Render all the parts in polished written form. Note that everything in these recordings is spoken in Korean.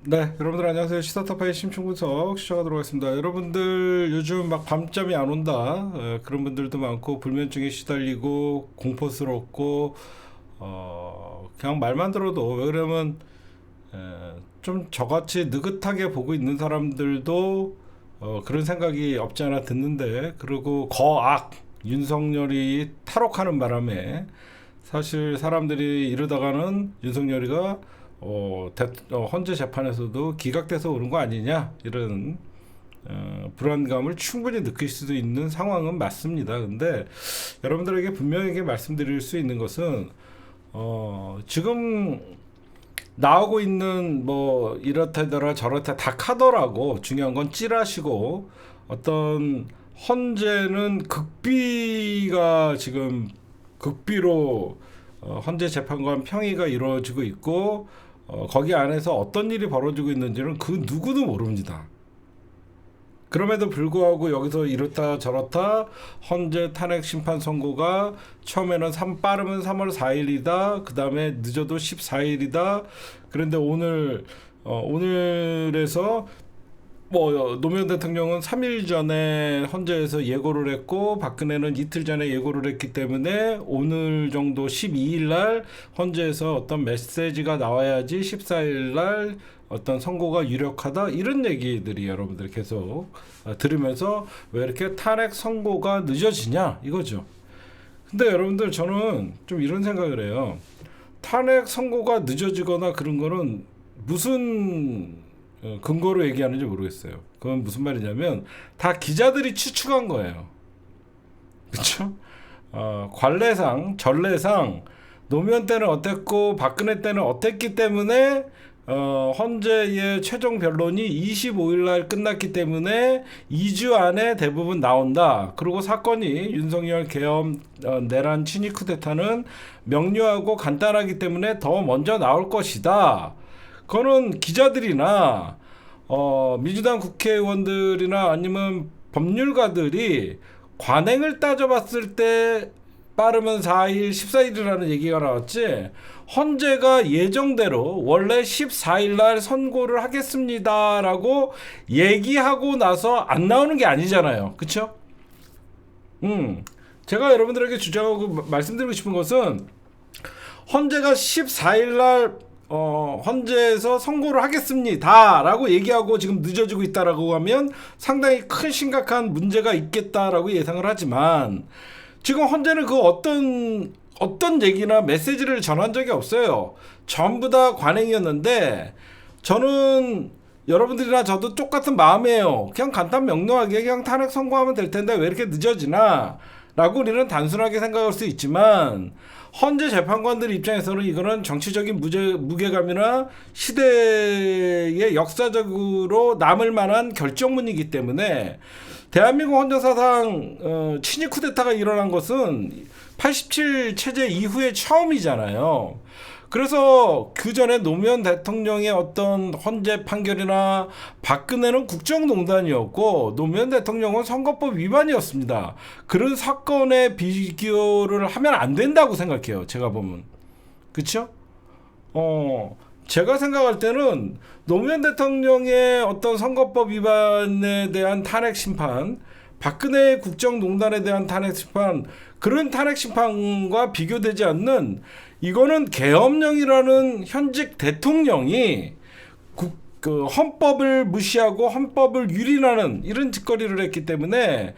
네, 여러분들 안녕하세요. 시사타파의 심층분석 시작하도록 하겠습니다. 여러분들 요즘 막 밤잠이 안 온다 그런 분들도 많고 불면증에 시달리고 공포스럽고 그냥 말만 들어도 왜 그러면 좀 저같이 느긋하게 보고 있는 사람들도 그런 생각이 없지 않아 듣는데, 그리고 거악 윤석열이 탈옥하는 바람에 사실 사람들이 이러다가는 윤석열이가 헌재 재판에서도 기각돼서 오는 거 아니냐, 이런 불안감을 충분히 느낄 수도 있는 상황은 맞습니다. 근데 여러분들에게 분명하게 말씀드릴 수 있는 것은 지금 나오고 있는 뭐 이렇다더라 저렇다 다 카더라고. 중요한 건 찌라시고, 어떤 헌재는 극비가 지금 극비로 헌재 재판관 평의가 이루어지고 있고, 거기 안에서 어떤 일이 벌어지고 있는지는 그 누구도 모릅니다. 그럼에도 불구하고 여기서 이렇다 저렇다 헌재 탄핵 심판 선고가 처음에는 빠르면 3월 4일이다. 그 다음에 늦어도 14일이다. 그런데 오늘에서 뭐 노무현 대통령은 3일 전에 헌재에서 예고를 했고 박근혜는 이틀 전에 예고를 했기 때문에 오늘 정도 12일 날 헌재에서 어떤 메시지가 나와야지 14일 날 어떤 선고가 유력하다, 이런 얘기들이 여러분들 계속 들으면서 왜 이렇게 탄핵 선고가 늦어지냐 이거죠. 근데 여러분들, 저는 좀 이런 생각을 해요. 탄핵 선고가 늦어지거나 그런 거는 무슨 근거로 얘기하는지 모르겠어요. 그건 무슨 말이냐면 다 기자들이 추측한 거예요. 그렇죠? 관례상 전례상 노무현 때는 어땠고 박근혜 때는 어땠기 때문에 헌재의 최종 변론이 25일 날 끝났기 때문에 2주 안에 대부분 나온다. 그리고 사건이 윤석열 계엄 내란 친위 쿠데타는 명료하고 간단하기 때문에 더 먼저 나올 것이다. 그거는 기자들이나 민주당 국회의원들이나 아니면 법률가들이 관행을 따져봤을 때 빠르면 4일, 14일이라는 얘기가 나왔지, 헌재가 예정대로 원래 14일 날 선고를 하겠습니다라고 얘기하고 나서 안 나오는 게 아니잖아요. 그쵸? 제가 여러분들에게 주장하고 말씀드리고 싶은 것은, 헌재가 14일 날 헌재에서 선고를 하겠습니다라고 얘기하고 지금 늦어지고 있다라고 하면 상당히 큰 심각한 문제가 있겠다라고 예상을 하지만, 지금 헌재는 그 어떤 얘기나 메시지를 전한 적이 없어요. 전부 다 관행이었는데, 저는 여러분들이나 저도 똑같은 마음이에요. 그냥 간단 명료하게 그냥 탄핵 선고하면 될 텐데 왜 이렇게 늦어지나 라고 우리는 단순하게 생각할 수 있지만, 헌재 재판관들 입장에서는 이거는 정치적인 무게감이나 시대의 역사적으로 남을 만한 결정문이기 때문에, 대한민국 헌정사상 친위 쿠데타가 일어난 것은 87 체제 이후에 처음이잖아요. 그래서 그 전에 노무현 대통령의 어떤 헌재 판결이나 박근혜는 국정농단이었고 노무현 대통령은 선거법 위반이었습니다. 그런 사건에 비교를 하면 안 된다고 생각해요. 제가 보면. 그쵸? 제가 생각할 때는 노무현 대통령의 어떤 선거법 위반에 대한 탄핵 심판, 박근혜 국정농단에 대한 탄핵 심판, 그런 탄핵 심판과 비교되지 않는, 이거는 계엄령이라는 현직 대통령이 그 헌법을 무시하고 헌법을 유린하는 이런 짓거리를 했기 때문에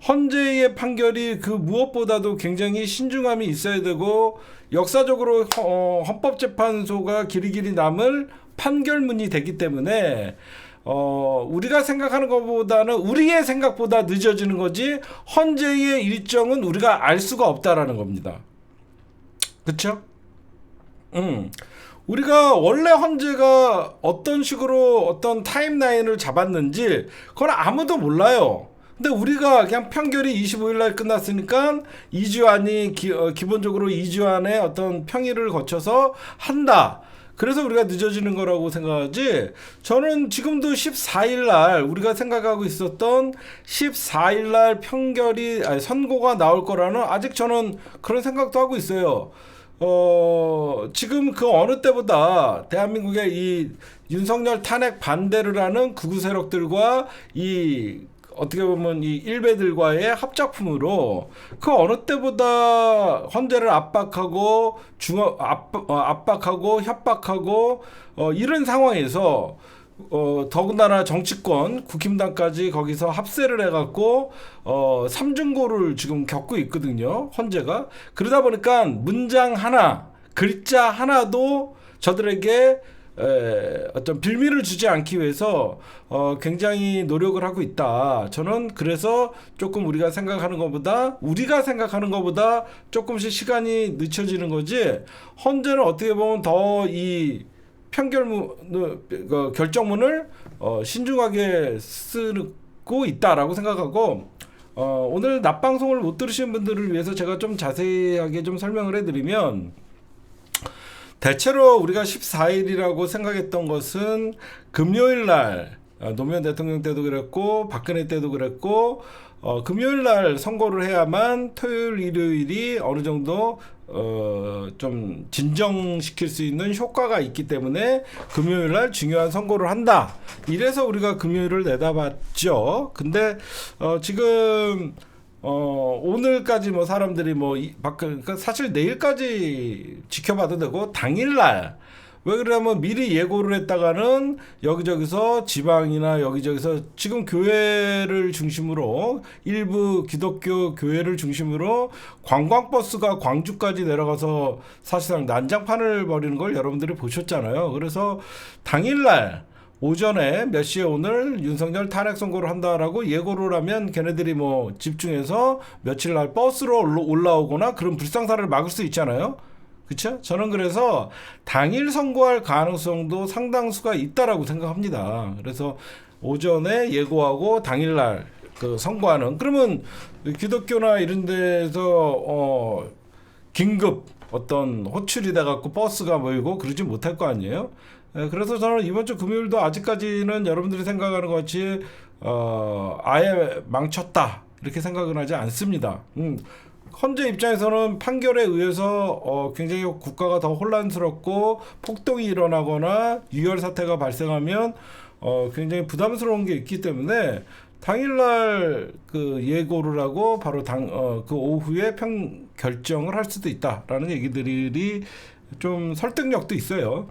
헌재의 판결이 그 무엇보다도 굉장히 신중함이 있어야 되고, 역사적으로 헌법재판소가 길이길이 남을 판결문이 되기 때문에 우리가 생각하는 것보다는 우리의 생각보다 늦어지는 거지, 헌재의 일정은 우리가 알 수가 없다라는 겁니다. 그쵸? 우리가 원래 헌재가 어떤 식으로 어떤 타임라인을 잡았는지 그건 아무도 몰라요. 근데 우리가 그냥 판결이 25일 날 끝났으니까 2주 안이 기본적으로 2주 안에 어떤 평의를 거쳐서 한다. 그래서 우리가 늦어지는 거라고 생각하지, 저는 지금도 14일 날 우리가 생각하고 있었던 14일 날 선고가 나올 거라는, 아직 저는 그런 생각도 하고 있어요. 지금 그 어느 때보다 대한민국의 이 윤석열 탄핵 반대를 하는 극우 세력들과 이 어떻게 보면 이 일베들과의 합작품으로 그 어느 때보다 헌재를 압박하고 압박하고 협박하고 이런 상황에서 더군다나 정치권 국힘당까지 거기서 합세를 해갖고 삼중고를 지금 겪고 있거든요. 헌재가. 그러다 보니까 문장 하나, 글자 하나도 저들에게 어떤 빌미를 주지 않기 위해서 굉장히 노력을 하고 있다. 저는 그래서 조금 우리가 생각하는 것보다 조금씩 시간이 늦춰지는 거지. 헌재는 어떻게 보면 더 이 결정문을 신중하게 쓰고 있다라고 생각하고 오늘 낮 방송을 못 들으신 분들을 위해서 제가 좀 자세하게 좀 설명을 해드리면 대체로 우리가 14일이라고 생각했던 것은 금요일 날 노무현 대통령 때도 그랬고 박근혜 때도 그랬고 금요일 날 선고를 해야만 토요일 일요일이 어느 정도 좀 진정시킬 수 있는 효과가 있기 때문에 금요일 날 중요한 선고를 한다. 이래서 우리가 금요일을 내다봤죠. 근데 지금 오늘까지 뭐 사람들이 그러니까 사실 내일까지 지켜봐도 되고 당일날 왜 그러냐면 미리 예고를 했다가는 여기저기서 지방이나 여기저기서 지금 교회를 중심으로 일부 기독교 교회를 중심으로 관광버스가 광주까지 내려가서 사실상 난장판을 벌이는 걸 여러분들이 보셨잖아요. 그래서 당일날 오전에 몇 시에 오늘 윤석열 탄핵 선고를 한다라고 예고를 하면 걔네들이 뭐 집중해서 며칠 날 버스로 올라오거나 그런 불상사를 막을 수 있잖아요. 그렇죠? 저는 그래서 당일 선고할 가능성도 상당수가 있다라고 생각합니다. 그래서 오전에 예고하고 당일날 그 선고하는 그러면 기독교나 이런 데서 긴급 어떤 호출이 돼 갖고 버스가 모이고 그러지 못할 거 아니에요? 그래서 저는 이번 주 금요일도 아직까지는 여러분들이 생각하는 것 같이 아예 망쳤다 이렇게 생각은 하지 않습니다. 헌재 입장에서는 판결에 의해서 굉장히 국가가 더 혼란스럽고 폭동이 일어나거나 유혈 사태가 발생하면 굉장히 부담스러운 게 있기 때문에 당일날 그 예고를 하고 바로 그 오후에 결정을 할 수도 있다라는 얘기들이 좀 설득력도 있어요.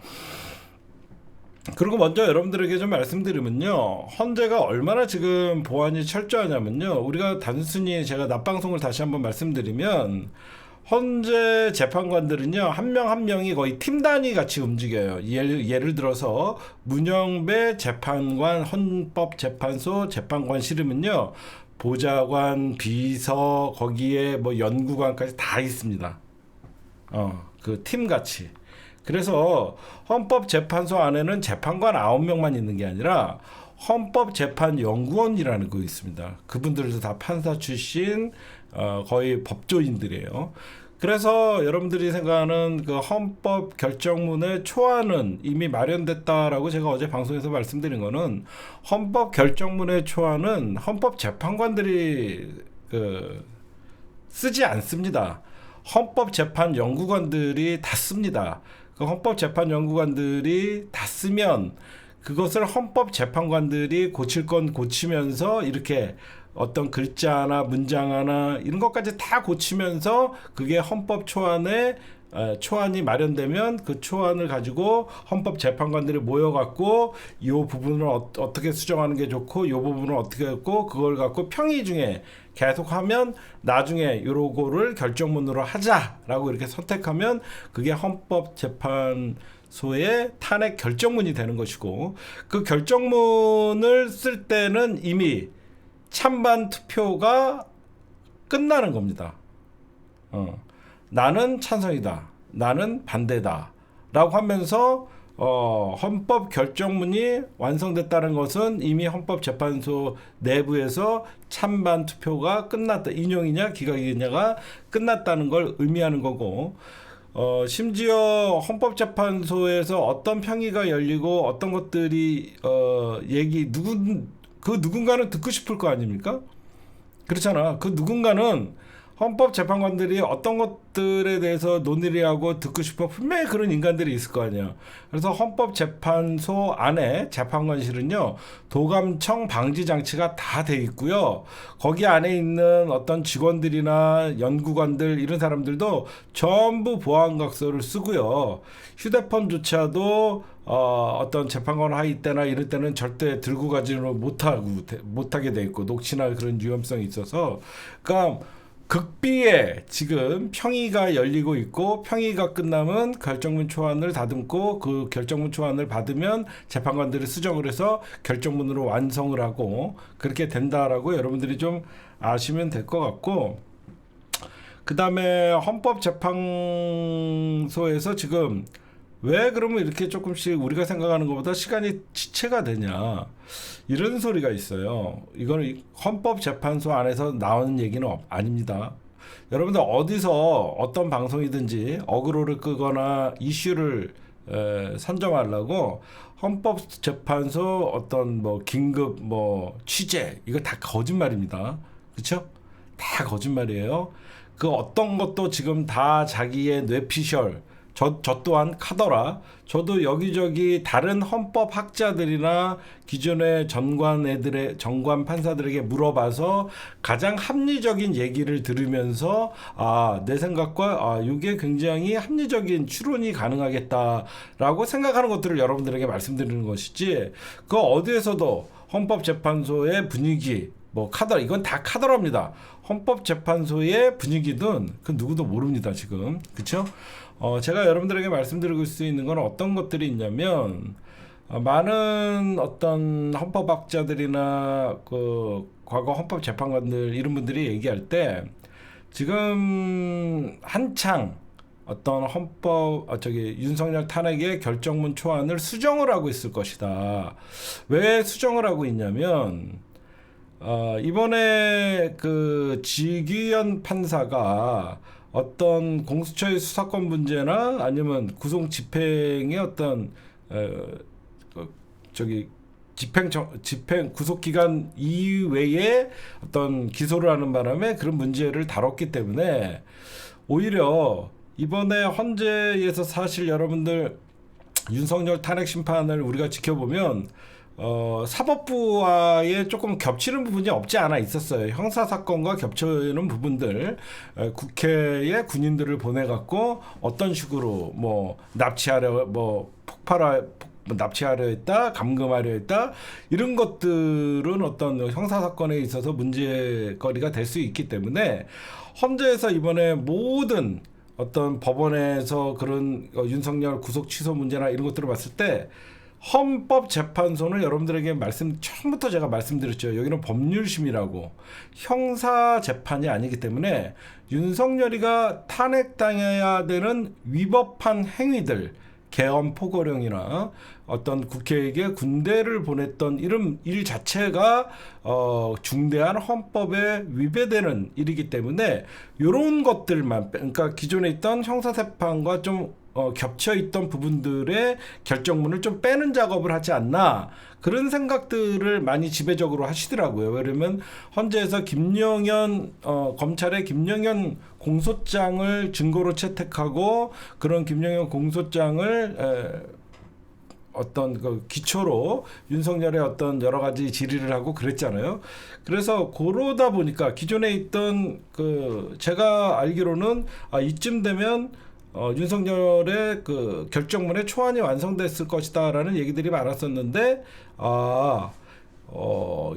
그리고 먼저 여러분들에게 좀 말씀드리면요. 헌재가 얼마나 지금 보안이 철저하냐면요. 우리가 단순히 제가 낮방송을 다시 한번 말씀드리면 헌재 재판관들은요. 한 명 한 명이 거의 팀 단위 같이 움직여요. 예를 들어서 문영배 재판관 헌법재판소 재판관실은요. 보좌관, 비서, 거기에 뭐 연구관까지 다 있습니다. 그 팀 같이. 그래서 헌법재판소 안에는 재판관 9명만 있는 게 아니라 헌법재판연구원이라는 거 있습니다. 그분들도 다 판사 출신 거의 법조인들이에요. 그래서 여러분들이 생각하는 그 헌법 결정문의 초안은 이미 마련됐다라고 제가 어제 방송에서 말씀드린 거는 헌법 결정문의 초안은 헌법재판관들이 쓰지 않습니다. 헌법재판연구관들이 다 씁니다. 그 헌법재판연구관들이 다 쓰면 그것을 헌법재판관들이 고칠 건 고치면서 이렇게 어떤 글자 하나 문장 하나 이런 것까지 다 고치면서 그게 헌법 초안이 마련되면 그 초안을 가지고 헌법재판관들이 모여갖고 이 부분을 어떻게 수정하는 게 좋고 이 부분을 어떻게 했고 그걸 갖고 평의 중에 계속하면 나중에 요거를 결정문으로 하자라고 이렇게 선택하면 그게 헌법재판소의 탄핵 결정문이 되는 것이고 그 결정문을 쓸 때는 이미 찬반 투표가 끝나는 겁니다. 나는 찬성이다. 나는 반대다. 라고 하면서 헌법 결정문이 완성됐다는 것은 이미 헌법재판소 내부에서 찬반 투표가 끝났다. 인용이냐 기각이냐가 끝났다는 걸 의미하는 거고 심지어 헌법재판소에서 어떤 평의가 열리고 어떤 것들이 그 누군가는 듣고 싶을 거 아닙니까? 그렇잖아. 그 누군가는 헌법재판관들이 어떤 것들에 대해서 논의를 하고 듣고 싶어 분명히 그런 인간들이 있을 거 아니에요. 그래서 헌법재판소 안에 재판관실은요, 도감청 방지 장치가 다 돼 있고요. 거기 안에 있는 어떤 직원들이나 연구관들 이런 사람들도 전부 보안각서를 쓰고요. 휴대폰조차도 어떤 재판관 하의 때나 이럴 때는 절대 들고 가지는 못하게 돼 있고, 녹취나 그런 위험성이 있어서, 그러니까 극비에 지금 평의가 열리고 있고, 평의가 끝나면 결정문 초안을 다듬고, 그 결정문 초안을 받으면 재판관들이 수정을 해서 결정문으로 완성을 하고, 그렇게 된다라고 여러분들이 좀 아시면 될 것 같고, 그 다음에 헌법재판소에서 지금 왜 그러면 이렇게 조금씩 우리가 생각하는 것보다 시간이 지체가 되냐, 이런 소리가 있어요. 이거는 헌법재판소 안에서 나오는 얘기는 아닙니다. 여러분들 어디서 어떤 방송이든지 어그로를 끄거나 이슈를 선점하려고 헌법재판소 어떤 뭐 긴급 뭐 취재, 이거 다 거짓말입니다. 그렇죠? 다 거짓말이에요. 그 어떤 것도 지금 다 자기의 뇌피셜, 저 또한 카더라. 저도 여기저기 다른 헌법학자들이나 기존의 전관 판사들에게 물어봐서 가장 합리적인 얘기를 들으면서 내 생각과 이게 굉장히 합리적인 추론이 가능하겠다라고 생각하는 것들을 여러분들에게 말씀드리는 것이지, 그 어디에서도 헌법재판소의 분위기, 뭐 카더라, 이건 다 카더라입니다. 헌법재판소의 분위기든 그 누구도 모릅니다 지금. 그렇죠? 제가 여러분들에게 말씀드리고 수 있는 건 어떤 것들이 있냐면, 많은 어떤 헌법학자들이나 그 과거 헌법재판관들 이런 분들이 얘기할 때, 지금 한창 어떤 윤석열 탄핵의 결정문 초안을 수정을 하고 있을 것이다. 왜 수정을 하고 있냐면, 이번에 그 지규현 판사가 어떤 공수처의 수사권 문제나 아니면 구속 집행의 어떤 집행 구속 기간 이외에 어떤 기소를 하는 바람에 그런 문제를 다뤘기 때문에, 오히려 이번에 헌재에서 사실 여러분들 윤석열 탄핵 심판을 우리가 지켜보면 사법부와의 조금 겹치는 부분이 없지 않아 있었어요. 형사사건과 겹치는 부분들, 국회에 군인들을 보내갖고 어떤 식으로 뭐 납치하려, 납치하려 했다, 감금하려 했다, 이런 것들은 어떤 형사사건에 있어서 문제거리가 될 수 있기 때문에, 헌재에서 이번에 모든 어떤 법원에서 그런 윤석열 구속 취소 문제나 이런 것들을 봤을 때, 헌법재판소는 여러분들에게 처음부터 제가 말씀드렸죠. 여기는 법률심이라고 형사재판이 아니기 때문에 윤석열이가 탄핵당해야 되는 위법한 행위들, 계엄 포고령이나 어떤 국회에게 군대를 보냈던 이런 일 자체가 중대한 헌법에 위배되는 일이기 때문에, 이런 것들만, 그러니까 기존에 있던 형사재판과 좀 겹쳐있던 부분들의 결정문을 좀 빼는 작업을 하지 않나, 그런 생각들을 많이 지배적으로 하시더라고요. 왜냐면 헌재에서 검찰의 김영현 공소장을 증거로 채택하고, 그런 김영현 공소장을 어떤 그 기초로 윤석열의 어떤 여러 가지 질의를 하고 그랬잖아요. 그래서 그러다 보니까 기존에 있던 제가 알기로는 이쯤 되면 윤석열의 그 결정문의 초안이 완성됐을 것이다라는 얘기들이 많았었는데,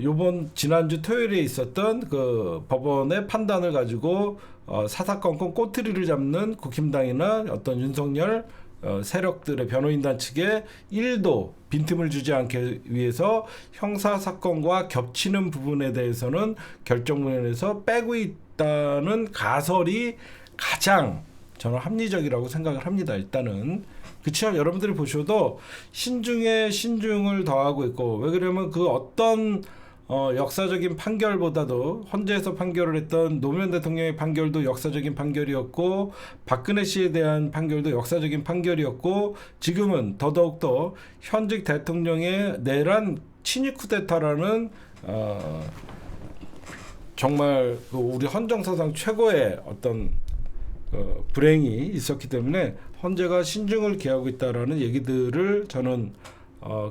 요번 지난주 토요일에 있었던 그 법원의 판단을 가지고 사사건건 꼬투리를 잡는 국힘당이나 어떤 윤석열 세력들의 변호인단 측에 1도 빈틈을 주지 않기 위해서 형사사건과 겹치는 부분에 대해서는 결정문에서 빼고 있다는 가설이 가장 저는 합리적이라고 생각을 합니다. 일단은 그렇죠. 여러분들이 보셔도 신중에 신중을 더하고 있고, 왜 그러면 그 어떤 역사적인 판결보다도 헌재에서 판결을 했던 노무현 대통령의 판결도 역사적인 판결이었고, 박근혜 씨에 대한 판결도 역사적인 판결이었고, 지금은 더더욱더 현직 대통령의 내란 친위 쿠데타라는 정말 그 우리 헌정사상 최고의 어떤 불행이 있었기 때문에 헌재가 신중을 기하고 있다라는 얘기들을 저는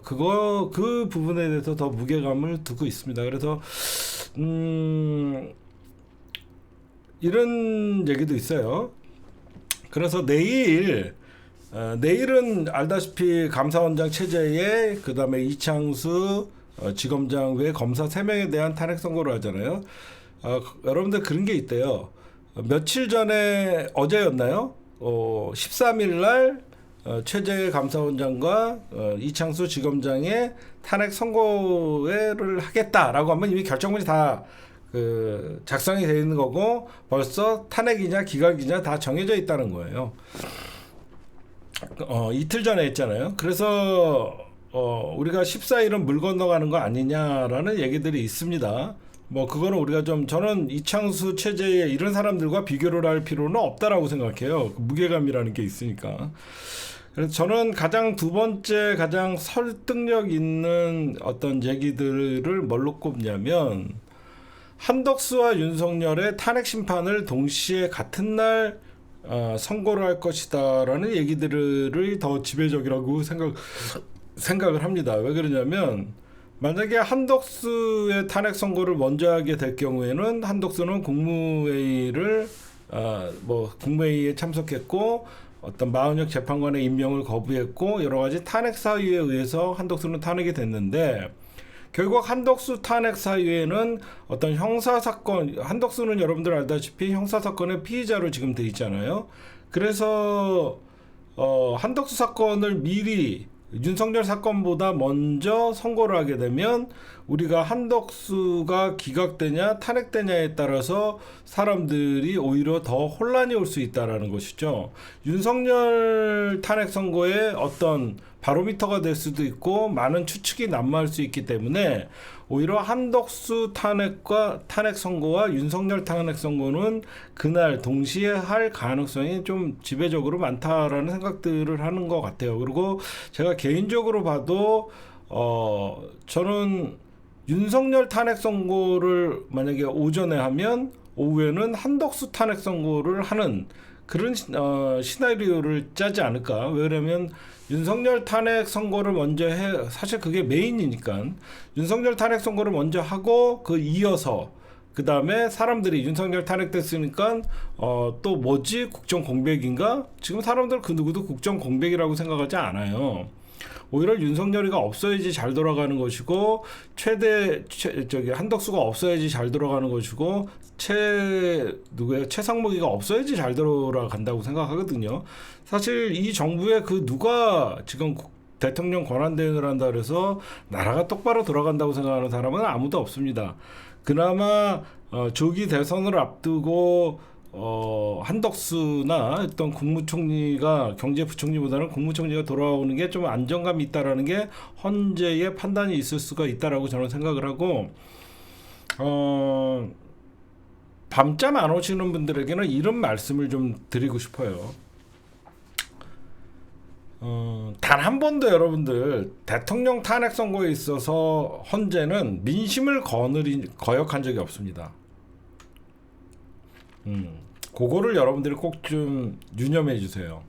그 부분에 대해서 더 무게감을 두고 있습니다. 그래서 이런 얘기도 있어요. 그래서 내일은 알다시피 감사원장 체제에 그다음에 이창수 지검장 외 검사 3명에 대한 탄핵 선고를 하잖아요. 여러분들 그런 게 있대요. 며칠 전에 어제였나요? 13일 날 최재 감사원장과 이창수 지검장의 탄핵 선고를 하겠다라고 하면 이미 결정문이 다 작성이 되어 있는 거고 벌써 탄핵이냐 기각이냐 다 정해져 있다는 거예요. 이틀 전에 했잖아요. 그래서 우리가 14일은 물 건너가는 거 아니냐라는 얘기들이 있습니다. 뭐 그거는 우리가 저는 이창수 체제에 이런 사람들과 비교를 할 필요는 없다라고 생각해요. 무게감이라는 게 있으니까. 그래서 저는 두 번째 가장 설득력 있는 어떤 얘기들을 뭘로 꼽냐면 한덕수와 윤석열의 탄핵 심판을 동시에 같은 날 선고를 할 것이다라는 얘기들을 더 지배적이라고 생각을 합니다. 왜 그러냐면 만약에 한덕수의 탄핵 선고를 먼저 하게 될 경우에는 한덕수는 국무회의에 참석했고 어떤 마은혁 재판관의 임명을 거부했고 여러 가지 탄핵 사유에 의해서 한덕수는 탄핵이 됐는데 결국 한덕수 탄핵 사유에는 어떤 형사사건, 한덕수는 여러분들 알다시피 형사사건의 피의자로 지금 돼 있잖아요. 그래서 한덕수 사건을 미리 윤석열 사건보다 먼저 선고를 하게 되면 우리가 한덕수가 기각되냐 탄핵되냐에 따라서 사람들이 오히려 더 혼란이 올 수 있다라는 것이죠. 윤석열 탄핵 선고에 어떤 바로미터가 될 수도 있고 많은 추측이 난무할 수 있기 때문에 오히려 한덕수 탄핵 선고와 윤석열 탄핵 선고는 그날 동시에 할 가능성이 좀 지배적으로 많다라는 생각들을 하는 것 같아요. 그리고 제가 개인적으로 봐도 저는 윤석열 탄핵 선고를 만약에 오전에 하면 오후에는 한덕수 탄핵 선고를 하는 그런 시나리오를 짜지 않을까. 왜냐면 윤석열 탄핵 선고를 먼저 사실 그게 메인이니까 윤석열 탄핵 선고를 먼저 하고 이어서 그 다음에 사람들이 윤석열 탄핵됐으니까 또 뭐지 국정 공백인가? 지금 사람들 그 누구도 국정 공백이라고 생각하지 않아요. 오히려 윤석열이가 없어야지 잘 돌아가는 것이고 한덕수가 없어야지 잘 돌아가는 것이고 최상목이가 없어야지 잘 돌아간다고 생각하거든요. 사실 이 정부에 누가 지금 대통령 권한대행을 한다 그래서 나라가 똑바로 돌아간다고 생각하는 사람은 아무도 없습니다. 그나마 조기 대선을 앞두고 한덕수나 어떤 국무총리가 경제부총리보다는 국무총리가 돌아오는 게 좀 안정감이 있다라는 게 헌재의 판단이 있을 수가 있다라고 저는 생각을 하고 밤잠 안 오시는 분들에게는 이런 말씀을 좀 드리고 싶어요. 단 한 번도 여러분들 대통령 탄핵 선고에 있어서 헌재는 민심을 거역한 적이 없습니다. 그거를 여러분들이 꼭 좀 유념해 주세요.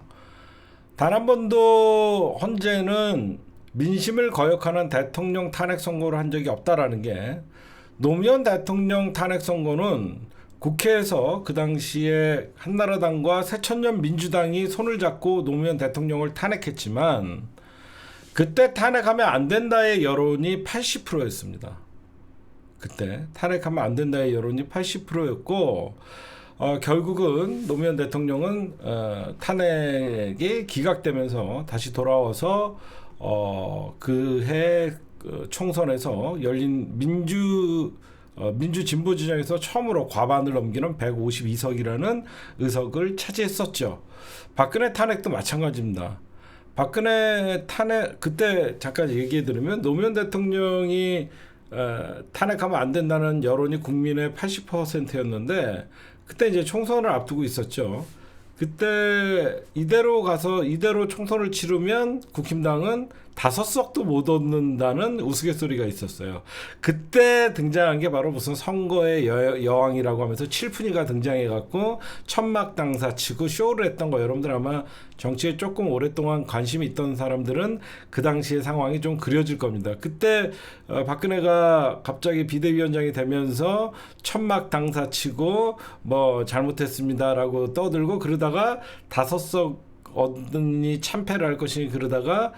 단 한 번도 헌재는 민심을 거역하는 대통령 탄핵 선고를 한 적이 없다라는 게 노무현 대통령 탄핵 선고는 국회에서 그 당시에 한나라당과 새천년 민주당이 손을 잡고 노무현 대통령을 탄핵했지만 그때 탄핵하면 안 된다의 여론이 80%였습니다. 그때 탄핵하면 안 된다의 여론이 80%였고 결국은 노무현 대통령은 탄핵이 기각되면서 다시 돌아와서 그해 총선에서 열린 민주 진보 진영에서 처음으로 과반을 넘기는 152석이라는 의석을 차지했었죠. 박근혜 탄핵도 마찬가지입니다. 박근혜 탄핵 그때 잠깐 얘기해 드리면 노무현 대통령이 탄핵하면 안 된다는 여론이 국민의 80%였는데 그때 이제 총선을 앞두고 있었죠. 그때 이대로 총선을 치르면 국힘당은 5석도 못 얻는다는 우스갯소리가 있었어요. 그때 등장한 게 바로 무슨 선거의 여왕이라고 하면서 칠푼이가 등장해갖고 천막 당사치고 쇼를 했던 거, 여러분들 아마 정치에 조금 오랫동안 관심이 있던 사람들은 그 당시의 상황이 좀 그려질 겁니다. 그때 박근혜가 갑자기 비대위원장이 되면서 천막 당사치고 뭐 잘못했습니다라고 떠들고 그러다가 5석 얻으니 참패를 할 것이니 그러다가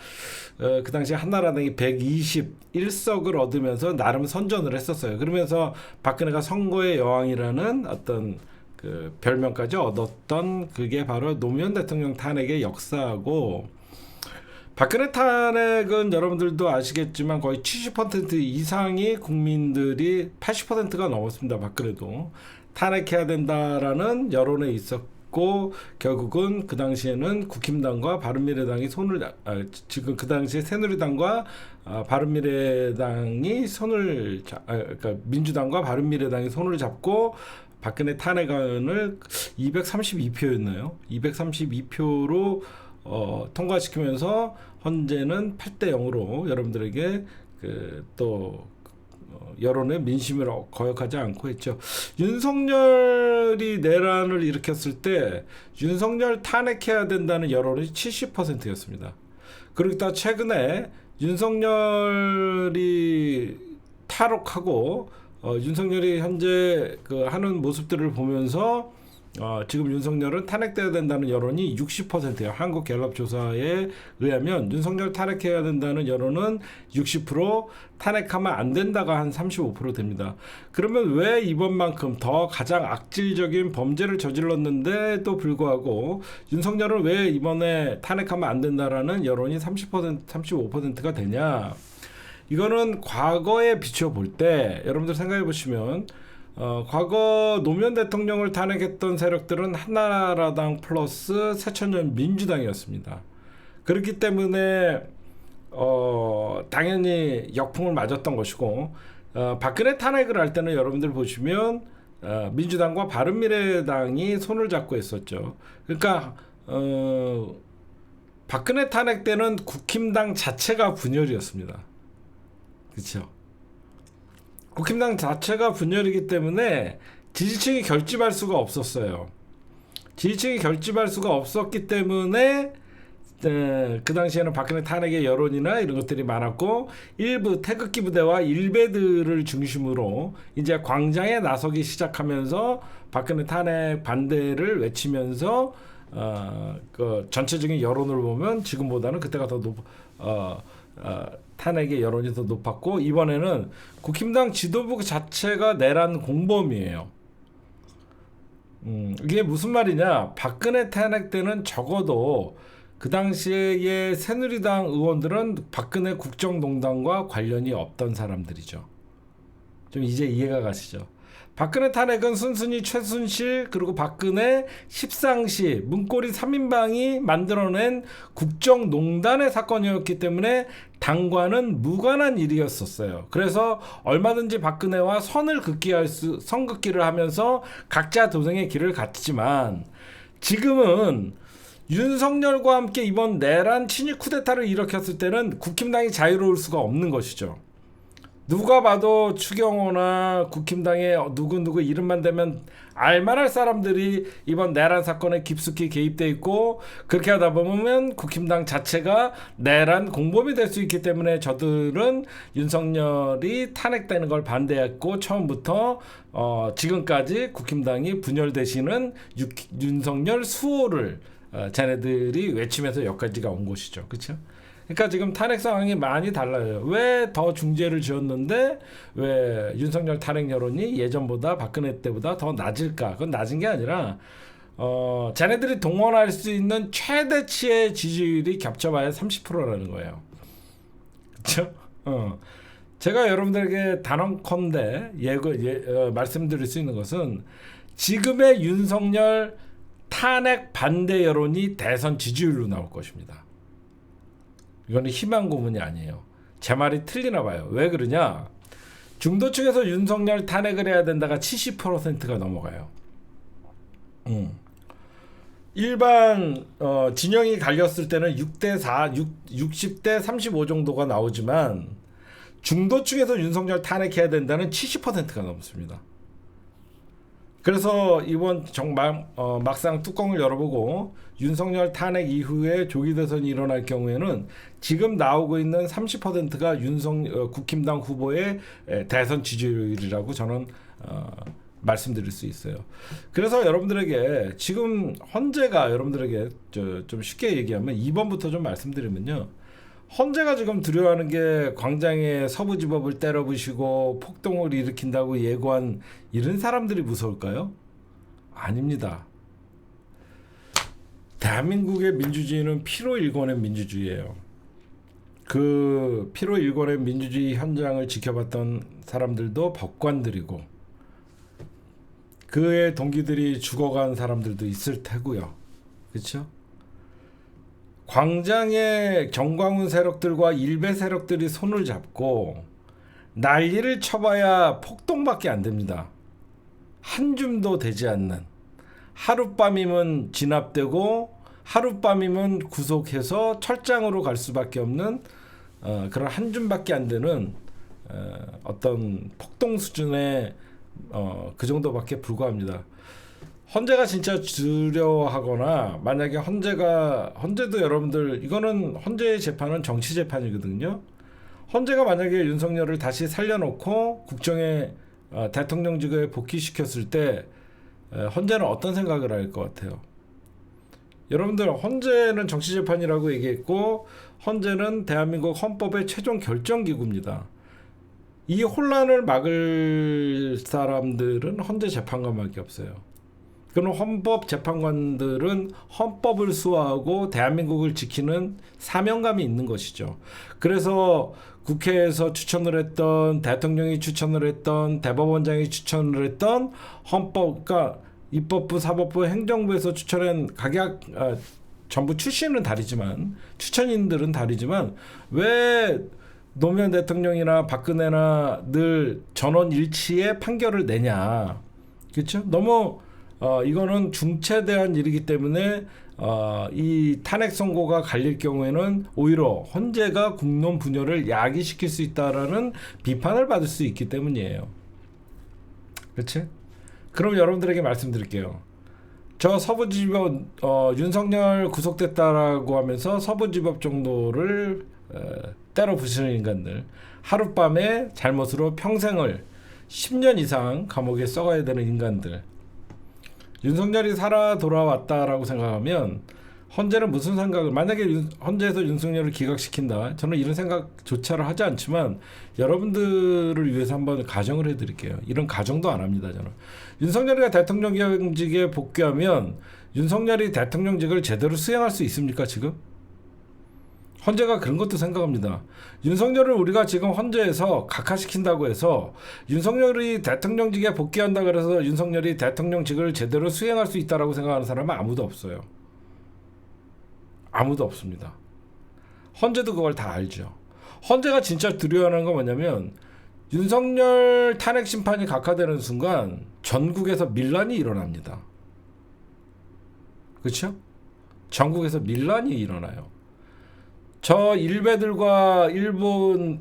그 당시에 한나라당이 121석을 얻으면서 나름 선전을 했었어요. 그러면서 박근혜가 선거의 여왕이라는 어떤 그 별명까지 얻었던 그게 바로 노무현 대통령 탄핵의 역사고, 박근혜 탄핵은 여러분들도 아시겠지만 거의 70% 이상이 국민들이 80%가 넘었습니다. 박근혜도 탄핵해야 된다라는 여론에 있었고, 결국은 그 당시에는 국힘당과 바른미래당이 지금 그 당시에 새누리당과 바른미래당이 그러니까 민주당과 바른미래당이 손을 잡고 박근혜 탄핵안을 232표였나요? 232표로 통과시키면서 현재는 8대 0으로 여러분들에게 또 여론의 민심을 거역하지 않고 했죠. 윤석열이 내란을 일으켰을 때 윤석열 탄핵해야 된다는 여론이 70%였습니다. 그러다 최근에 윤석열이 탈옥하고 윤석열이 현재 하는 모습들을 보면서 지금 윤석열은 탄핵돼야 된다는 여론이 60%예요. 한국갤럽조사에 의하면 윤석열 탄핵해야 된다는 여론은 60%, 탄핵하면 안 된다가 한 35% 됩니다. 그러면 왜 이번만큼 더 가장 악질적인 범죄를 저질렀는데도 불구하고 윤석열은 왜 이번에 탄핵하면 안 된다라는 여론이 30%, 35%가 되냐? 이거는 과거에 비춰볼 때 여러분들 생각해 보시면 과거 노무현 대통령을 탄핵했던 세력들은 한나라당 플러스 새천년 민주당이었습니다. 그렇기 때문에 당연히 역풍을 맞았던 것이고, 박근혜 탄핵을 할 때는 여러분들 보시면 민주당과 바른미래당이 손을 잡고 했었죠. 그러니까 박근혜 탄핵 때는 국힘당 자체가 분열이었습니다. 그렇죠. 국힘당 자체가 분열이기 때문에 지지층이 결집할 수가 없었어요. 지지층이 결집할 수가 없었기 때문에 그 당시에는 박근혜 탄핵의 여론이나 이런 것들이 많았고, 일부 태극기 부대와 일베들을 중심으로 이제 광장에 나서기 시작하면서 박근혜 탄핵 반대를 외치면서 그 전체적인 여론을 보면 지금보다는 그때가 더 탄핵의 여론이 더 높았고, 이번에는 국힘당 지도부 자체가 내란 공범이에요. 이게 무슨 말이냐? 박근혜 탄핵 때는 적어도 그 당시에 새누리당 의원들은 박근혜 국정농단과 관련이 없던 사람들이죠. 좀 이제 이해가 가시죠? 박근혜 탄핵은 순순히 최순실 그리고 박근혜 십상시 문고리 3인방이 만들어낸 국정농단의 사건이었기 때문에 당과는 무관한 일이었었어요. 그래서 얼마든지 박근혜와 선긋기를 하면서 각자 도생의 길을 갔지만, 지금은 윤석열과 함께 이번 내란 친일 쿠데타를 일으켰을 때는 국힘당이 자유로울 수가 없는 것이죠. 누가 봐도 추경호나 국힘당의 누구 이름만 대면 알만할 사람들이 이번 내란 사건에 깊숙이 개입돼 있고, 그렇게 하다 보면 국힘당 자체가 내란 공범이 될 수 있기 때문에 저들은 윤석열이 탄핵되는 걸 반대했고, 처음부터 지금까지 국힘당이 분열되시는 윤석열 수호를 자네들이 외치면서 여기까지가 온 것이죠. 그렇죠? 그러니까 지금 탄핵 상황이 많이 달라요. 왜 더 중죄를 지었는데 왜 윤석열 탄핵 여론이 예전보다 박근혜 때보다 더 낮을까? 그건 낮은 게 아니라 자네들이 동원할 수 있는 최대치의 지지율이 겹쳐봐야 30%라는 거예요. 그렇죠? 제가 여러분들에게 단언컨대 말씀드릴 수 있는 것은, 지금의 윤석열 탄핵 반대 여론이 대선 지지율로 나올 것입니다. 이거는 희망 고문이 아니에요. 제 말이 틀리나 봐요. 왜 그러냐? 중도층에서 윤석열 탄핵을 해야 된다가 70%가 넘어가요. 일반 진영이 갈렸을 때는 6대 4, 60대 35 정도가 나오지만 중도층에서 윤석열 탄핵해야 된다는 70%가 넘습니다. 그래서 이번 정말 막상 뚜껑을 열어보고 윤석열 탄핵 이후에 조기 대선이 일어날 경우에는 지금 나오고 있는 30%가 국힘당 후보의 대선 지지율이라고 저는 말씀드릴 수 있어요. 그래서 여러분들에게 지금 헌재가 여러분들에게 좀 쉽게 얘기하면 2번부터 좀 말씀드리면요. 헌재가 지금 두려워하는 게 광장에 서부지법을 때려부시고 폭동을 일으킨다고 예고한 이런 사람들이 무서울까요? 아닙니다. 대한민국의 민주주의는 피로 일궈낸 민주주의예요. 그 피로 일궈낸 민주주의 현장을 지켜봤던 사람들도 법관들이고 그의 동기들이 죽어간 사람들도 있을 테고요. 그렇죠? 광장의 정광훈 세력들과 일베 세력들이 손을 잡고 난리를 쳐봐야 폭동밖에 안 됩니다. 한 줌도 되지 않는, 하룻밤이면 진압되고 하룻밤이면 구속해서 철장으로 갈 수밖에 없는 그런 한 줌밖에 안 되는 어떤 폭동 수준의 그 정도밖에 불과합니다. 헌재가 진짜 두려워하거나 만약에 헌재도 여러분들 이거는 헌재의 재판은 정치 재판이거든요. 헌재가 만약에 윤석열을 다시 살려놓고 국정에 대통령직에 복귀시켰을 때 헌재는 어떤 생각을 할 것 같아요? 여러분들 헌재는 정치 재판이라고 얘기했고 헌재는 대한민국 헌법의 최종 결정기구입니다. 이 혼란을 막을 사람들은 헌재 재판관밖에 없어요. 그럼 헌법 재판관들은 헌법을 수호하고 대한민국을 지키는 사명감이 있는 것이죠. 그래서 국회에서 추천을 했던 대통령이 추천을 했던 대법원장이 추천을 했던 헌법, 그러니까 입법부, 사법부, 행정부에서 추천한 각각 전부 출신은 다르지만 추천인들은 다르지만 왜 노무현 대통령이나 박근혜나 늘 전원일치의 판결을 내냐, 그렇죠? 너무 이거는 중체대한 일이기 때문에 이 탄핵 선고가 갈릴 경우에는 오히려 헌재가 국론 분열을 야기시킬 수 있다라는 비판을 받을 수 있기 때문이에요. 그렇지? 그럼 여러분들에게 말씀드릴게요. 저 서부지법 윤석열 구속됐다라고 하면서 서부지법 정도를 때려 부시는 인간들, 하룻밤에 잘못으로 평생을 10년 이상 감옥에 썩어야 되는 인간들, 윤석열이 살아 돌아왔다라고 생각하면 헌재는 무슨 생각을, 만약에 헌재에서 윤석열을 기각시킨다, 저는 이런 생각조차를 하지 않지만 여러분들을 위해서 한번 가정을 해드릴게요. 이런 가정도 안 합니다. 저는 윤석열이가 대통령직에 복귀하면 윤석열이 대통령직을 제대로 수행할 수 있습니까? 지금 헌재가 그런 것도 생각합니다. 윤석열을 우리가 지금 헌재에서 각하시킨다고 해서 윤석열이 대통령직에 복귀한다 그래서 윤석열이 대통령직을 제대로 수행할 수 있다라고 생각하는 사람은 아무도 없어요. 아무도 없습니다. 헌재도 그걸 다 알죠. 헌재가 진짜 두려워하는 건 뭐냐면 윤석열 탄핵 심판이 각하되는 순간 전국에서 밀란이 일어납니다. 그렇죠? 전국에서 밀란이 일어나요. 저 일베들과 일부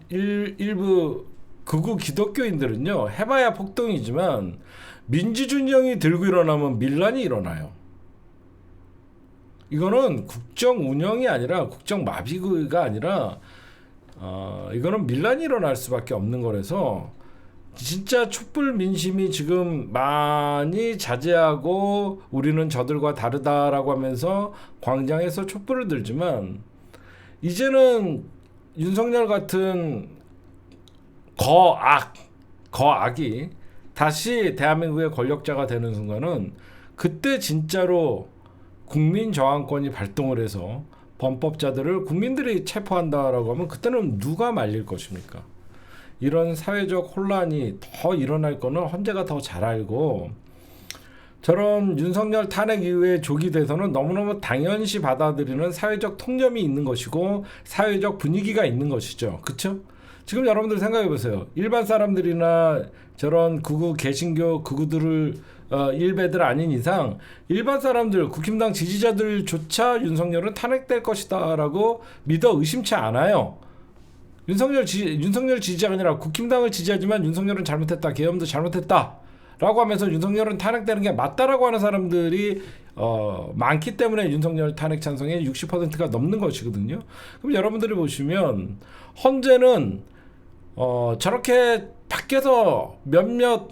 극우 기독교인들은요, 해봐야 폭동이지만 민주준영이 들고 일어나면 밀란이 일어나요. 이거는 국정 운영이 아니라 국정 마비가 아니라 이거는 밀란이 일어날 수밖에 없는 거라서 진짜 촛불 민심이 지금 많이 자제하고 우리는 저들과 다르다라고 하면서 광장에서 촛불을 들지만 이제는 윤석열 같은 거악이 다시 대한민국의 권력자가 되는 순간은 그때 진짜로 국민 저항권이 발동을 해서 범법자들을 국민들이 체포한다라고 하면 그때는 누가 말릴 것입니까? 이런 사회적 혼란이 더 일어날 거는 헌재가 더 잘 알고, 저런 윤석열 탄핵 이후에 조기 대선은 너무너무 당연시 받아들이는 사회적 통념이 있는 것이고 사회적 분위기가 있는 것이죠. 그렇죠? 지금 여러분들 생각해 보세요. 일반 사람들이나 저런 극우 개신교 극우들을 일배들 아닌 이상 일반 사람들 국힘당 지지자들조차 윤석열은 탄핵될 것이다라고 믿어 의심치 않아요. 윤석열 지지자가 아니라 국힘당을 지지하지만 윤석열은 잘못했다, 계엄도 잘못했다라고 하면서 윤석열은 탄핵되는 게 맞다라고 하는 사람들이 많기 때문에 윤석열 탄핵 찬성의 60%가 넘는 것이거든요. 그럼 여러분들이 보시면 헌재는 저렇게 밖에서 몇몇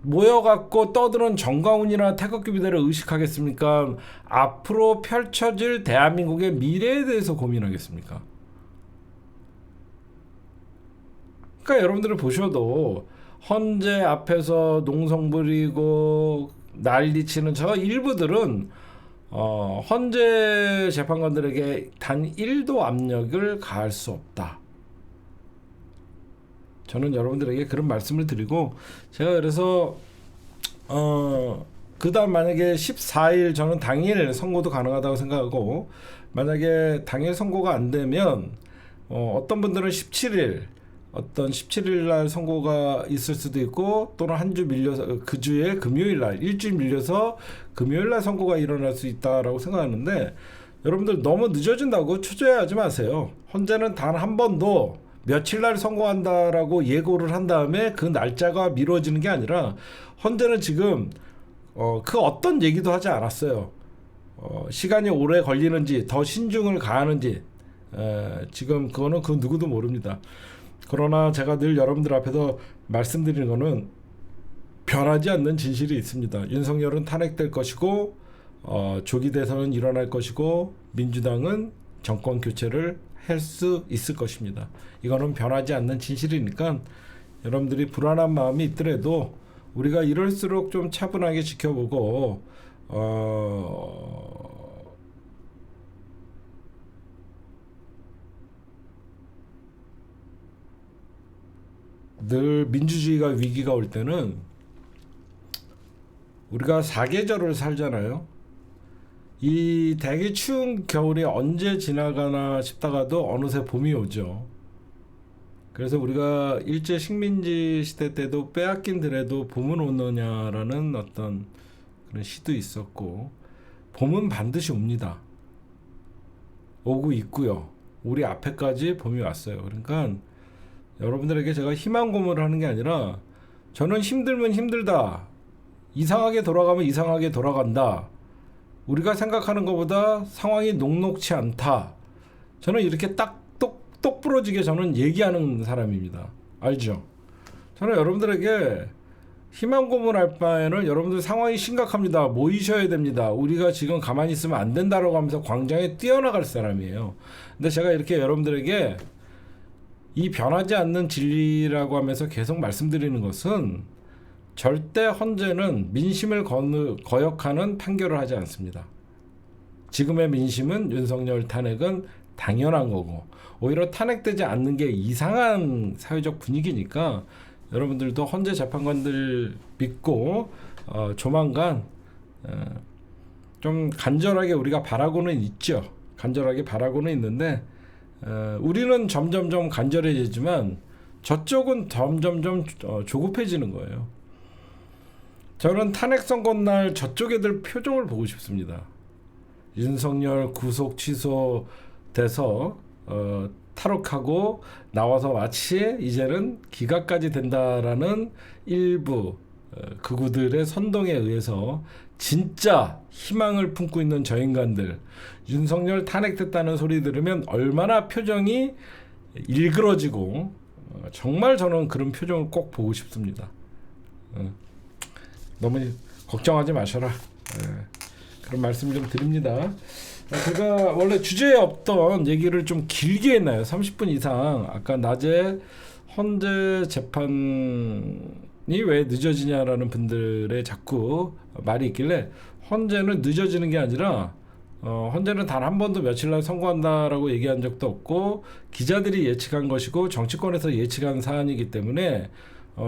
모여갖고 떠드는 정광훈이나 태극기 부대를 의식하겠습니까? 앞으로 펼쳐질 대한민국의 미래에 대해서 고민하겠습니까? 그러니까 여러분들을 보셔도 헌재 앞에서 농성 부리고 난리치는 저 일부들은 헌재 재판관들에게 단 1도 압력을 가할 수 없다. 저는 여러분들에게 그런 말씀을 드리고, 제가 그래서 그다음 만약에 14일 저는 당일 선고도 가능하다고 생각하고, 만약에 당일 선고가 안 되면 어떤 분들은 17일 날 선고가 있을 수도 있고, 또는 한 주 밀려서 그 주에 금요일 날 일주일 밀려서 금요일 날 선고가 일어날 수 있다라고 생각하는데, 여러분들 너무 늦어진다고 초조해하지 마세요. 헌재는 단 한 번도 며칠 날 선고한다라고 예고를 한 다음에 그 날짜가 미뤄지는 게 아니라, 헌재는 지금 그 어떤 얘기도 하지 않았어요. 시간이 오래 걸리는지 더 신중을 가하는지 지금 그거는 그 누구도 모릅니다. 그러나 제가 늘 여러분들 앞에서 말씀드리는 거는 변하지 않는 진실이 있습니다. 윤석열은 탄핵될 것이고 조기 대선은 일어날 것이고 민주당은 정권 교체를 할 수 있을 것입니다. 이거는 변하지 않는 진실이니까 여러분들이 불안한 마음이 있더라도 우리가 이럴수록 좀 차분하게 지켜보고 늘 민주주의가 위기가 올 때는 우리가 사계절을 살잖아요. 이 되게 추운 겨울이 언제 지나가나 싶다가도 어느새 봄이 오죠. 그래서 우리가 일제 식민지 시대 때도 빼앗긴 들에도 봄은 오느냐라는 어떤 그런 시도 있었고, 봄은 반드시 옵니다. 오고 있고요. 우리 앞에까지 봄이 왔어요. 그러니까 여러분들에게 제가 희망 고문을 하는 게 아니라, 저는 힘들면 힘들다, 이상하게 돌아가면 이상하게 돌아간다, 우리가 생각하는 것보다 상황이 녹록치 않다, 저는 이렇게 똑 부러지게 저는 얘기하는 사람입니다. 알죠? 저는 여러분들에게 희망 고문할 바에는 여러분들 상황이 심각합니다, 모이셔야 됩니다, 우리가 지금 가만히 있으면 안 된다라고 하면서 광장에 뛰어나갈 사람이에요. 근데 제가 이렇게 여러분들에게 이 변하지 않는 진리라고 하면서 계속 말씀드리는 것은, 절대 헌재는 민심을 거역하는 판결을 하지 않습니다. 지금의 민심은 윤석열 탄핵은 당연한 거고, 오히려 탄핵되지 않는 게 이상한 사회적 분위기니까 여러분들도 헌재 재판관들 믿고 조만간 좀 간절하게 우리가 바라고는 있죠. 간절하게 바라고는 있는데 우리는 점점점 간절해지지만 저쪽은 점점점 조급해지는 거예요. 저는 탄핵 선고 날 저쪽 애들 표정을 보고 싶습니다. 윤석열 구속 취소돼서 탈옥하고 나와서 마치 이제는 기각까지 된다라는 일부 극우들의 선동에 의해서 진짜 희망을 품고 있는 저 인간들, 윤석열 탄핵됐다는 소리 들으면 얼마나 표정이 일그러지고, 정말 저는 그런 표정을 꼭 보고 싶습니다. 너무 걱정하지 마셔라, 그런 말씀 좀 드립니다. 제가 원래 주제에 없던 얘기를 좀 길게 했나요? 30분 이상. 아까 낮에 헌재 재판이 왜 늦어지냐라는 분들의 자꾸 말이 있길래, 헌재는 늦어지는 게 아니라 헌재는 단 한 번도 며칠 날 선고한다라고 얘기한 적도 없고, 기자들이 예측한 것이고 정치권에서 예측한 사안이기 때문에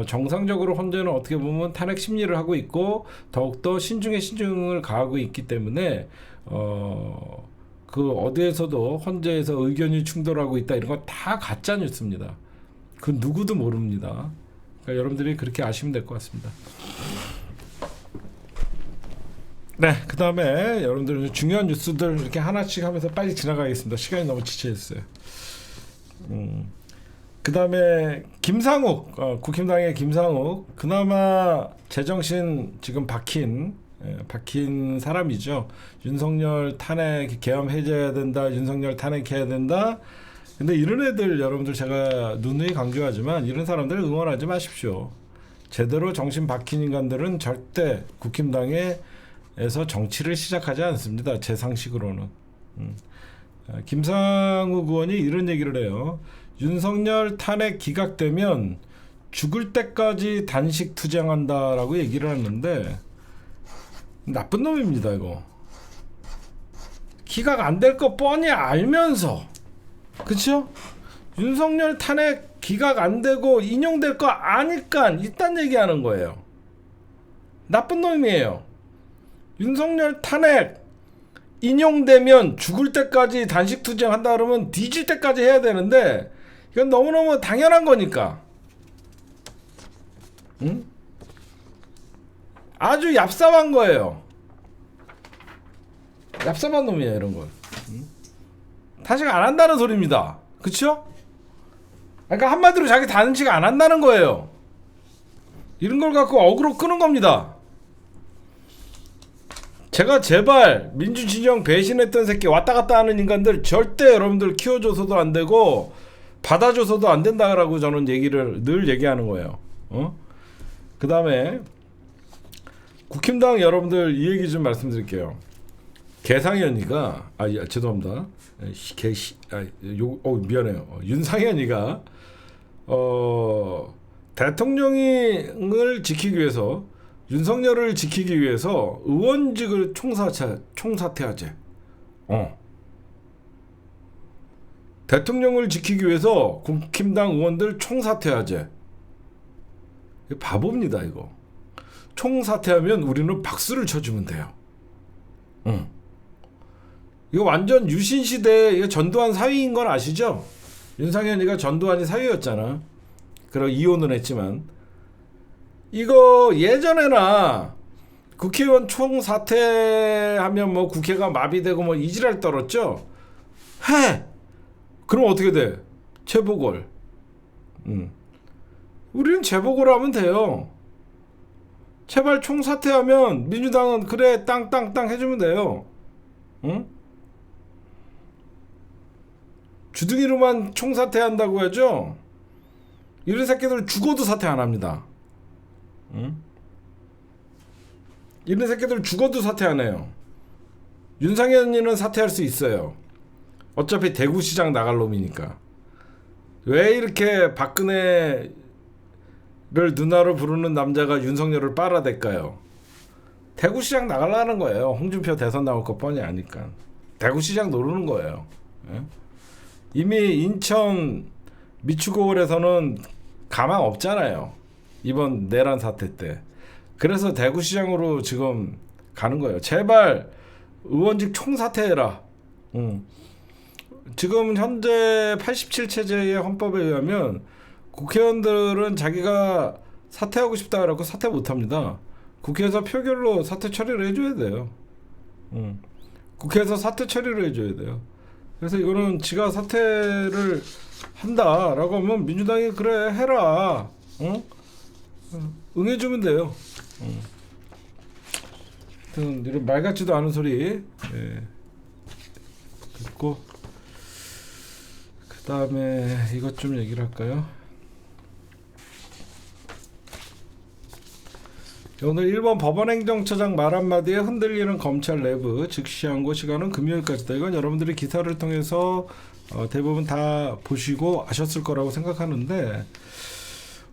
정상적으로 헌재는 어떻게 보면 탄핵 심리를 하고 있고 더욱더 신중을 가하고 있기 때문에 그 어디에서도 헌재에서 의견이 충돌하고 있다, 이런 거 다 가짜 뉴스입니다. 그 누구도 모릅니다. 그러니까 여러분들이 그렇게 아시면 될 것 같습니다. 네, 그 다음에 여러분들 중요한 뉴스들 이렇게 하나씩 하면서 빨리 지나가겠습니다. 시간이 너무 지체했어요. 그 다음에 김상욱, 국힘당의 김상욱, 그나마 제정신 지금 박힌 사람이죠. 윤석열 탄핵 계엄 해제해야 된다, 윤석열 탄핵해야 된다. 근데 이런 애들 여러분들 제가 누누이 강조하지만 이런 사람들 응원하지 마십시오. 제대로 정신 박힌 인간들은 절대 국힘당에서 정치를 시작하지 않습니다. 제 상식으로는. 김상욱 의원이 이런 얘기를 해요. 윤석열 탄핵 기각되면 죽을 때까지 단식 투쟁한다라고 얘기를 하는데 나쁜 놈입니다. 이거 기각 안 될 거 뻔히 알면서, 그쵸? 윤석열 탄핵 기각 안 되고 인용될 거 아니까 이딴 얘기하는 거예요. 나쁜 놈이에요. 윤석열 탄핵 인용되면 죽을 때까지 단식 투쟁한다 그러면 뒤질 때까지 해야 되는데 이건 너무너무 당연한 거니까. 응? 아주 얍삽한 거예요. 얍삽한 놈이에요, 이런 걸. 응? 단식 안 한다는 소리입니다. 그쵸? 그러니까 한마디로 자기 단식 안 한다는 거예요. 이런 걸 갖고 어그로 끄는 겁니다. 제가 제발 민주진영 배신했던 새끼 왔다 갔다 하는 인간들 절대 여러분들 키워줘서도 안 되고 받아줘서도 안 된다라고 저는 얘기를 늘 얘기하는 거예요. 그 다음에 국힘당 여러분들 이 얘기 좀 말씀드릴게요. 개상현이가 죄송합니다. 미안해요. 윤상현이가 대통령을 지키기 위해서, 윤석열을 지키기 위해서 의원직을 총사퇴하재. 대통령을 지키기 위해서 국힘당 의원들 총사퇴하재. 바보입니다, 이거. 총사퇴하면 우리는 박수를 쳐주면 돼요. 이거 완전 유신시대 전두환 사위인 건 아시죠? 윤상현이가 전두환이 사위였잖아. 그리고 이혼은 했지만. 이거 예전에나 국회의원 총사퇴하면 뭐 국회가 마비되고 뭐 이지랄 떨었죠? 해! 그럼 어떻게 돼? 재보궐. 우리는 재보궐 하면 돼요. 제발 총사퇴하면 민주당은 그래 땅땅땅 해주면 돼요. 응? 주둥이로만 총사퇴한다고 하죠? 이런 새끼들 죽어도 사퇴 안 합니다. 응? 이런 새끼들 죽어도 사퇴 안 해요. 윤상현이는 사퇴할 수 있어요. 어차피 대구시장 나갈 놈이니까. 왜 이렇게 박근혜를 누나로 부르는 남자가 윤석열을 빨아댈까요? 대구시장 나가려는 거예요. 홍준표 대선 나올 거 뻔히 아니까. 대구시장 노리는 거예요. 예? 이미 인천 미추홀에서는 가망 없잖아요. 이번 내란 사태 때. 그래서 대구시장으로 지금 가는 거예요. 제발 의원직 총사퇴해라. 지금 현재 87체제의 헌법에 의하면 국회의원들은 자기가 사퇴하고 싶다라고 사퇴 못합니다. 국회에서 표결로 사퇴 처리를 해줘야 돼요. 국회에서 사퇴 처리를 해줘야 돼요. 그래서 이거는 지가 사퇴를 한다라고 하면 민주당이 그래 해라. 응해주면 돼요. 이런 말 같지도 않은 소리. 듣고 그 다음에 이것 좀 얘기를 할까요? 오늘 일본 법원행정처장 말 한마디에 흔들리는 검찰 내부 즉시 항고 시간은 금요일까지다. 이건 여러분들이 기사를 통해서 대부분 다 보시고 아셨을 거라고 생각하는데,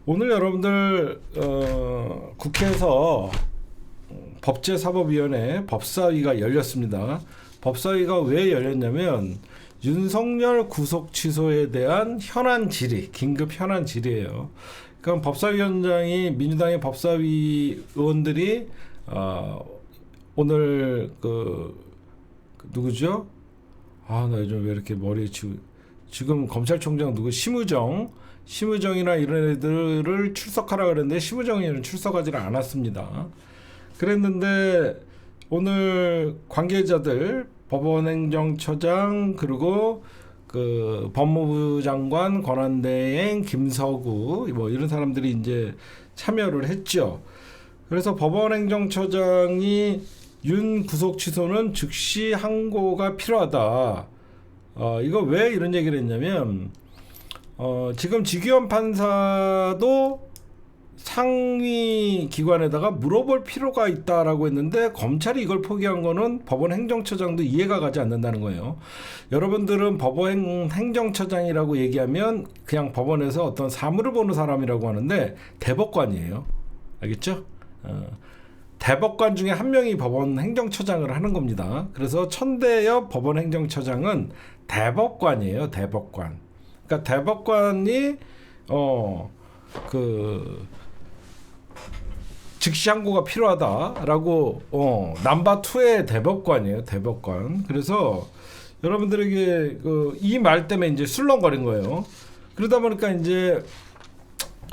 오늘 여러분들 국회에서 법제사법위원회 법사위가 열렸습니다. 법사위가 왜 열렸냐면 윤석열 구속 취소에 대한 현안 질의, 긴급 현안 질의예요. 그럼 법사위원장이 민주당의 법사위 의원들이 오늘 누구죠? 나 요즘 왜 이렇게 머리에 지금 검찰총장 누구 심우정 심의정이나 이런 애들을 출석하라 그랬는데 심의정이는 출석하지를 않았습니다. 그랬는데 오늘 관계자들 법원행정처장 그리고 그 법무부 장관 권한대행 김서구 뭐 이런 사람들이 이제 참여를 했죠. 그래서 법원행정처장이 윤 구속 취소는 즉시 항고가 필요하다. 이거 왜 이런 얘기를 했냐면 지금 지기현 판사도 상위 기관에다가 물어볼 필요가 있다라고 했는데 검찰이 이걸 포기한 거는 법원 행정처장도 이해가 가지 않는다는 거예요. 여러분들은 법원 행정처장이라고 얘기하면 그냥 법원에서 어떤 사무를 보는 사람이라고 하는데 대법관이에요. 알겠죠? 대법관 중에 한 명이 법원 행정처장을 하는 겁니다. 그래서 천대엽 법원 행정처장은 대법관이에요. 대법관. 그러니까 대법관이 즉시 항고가 필요하다라고 넘버 2의 대법관이에요. 대법관. 그래서 여러분들에게 이 말 때문에 이제 술렁거린 거예요. 그러다 보니까 이제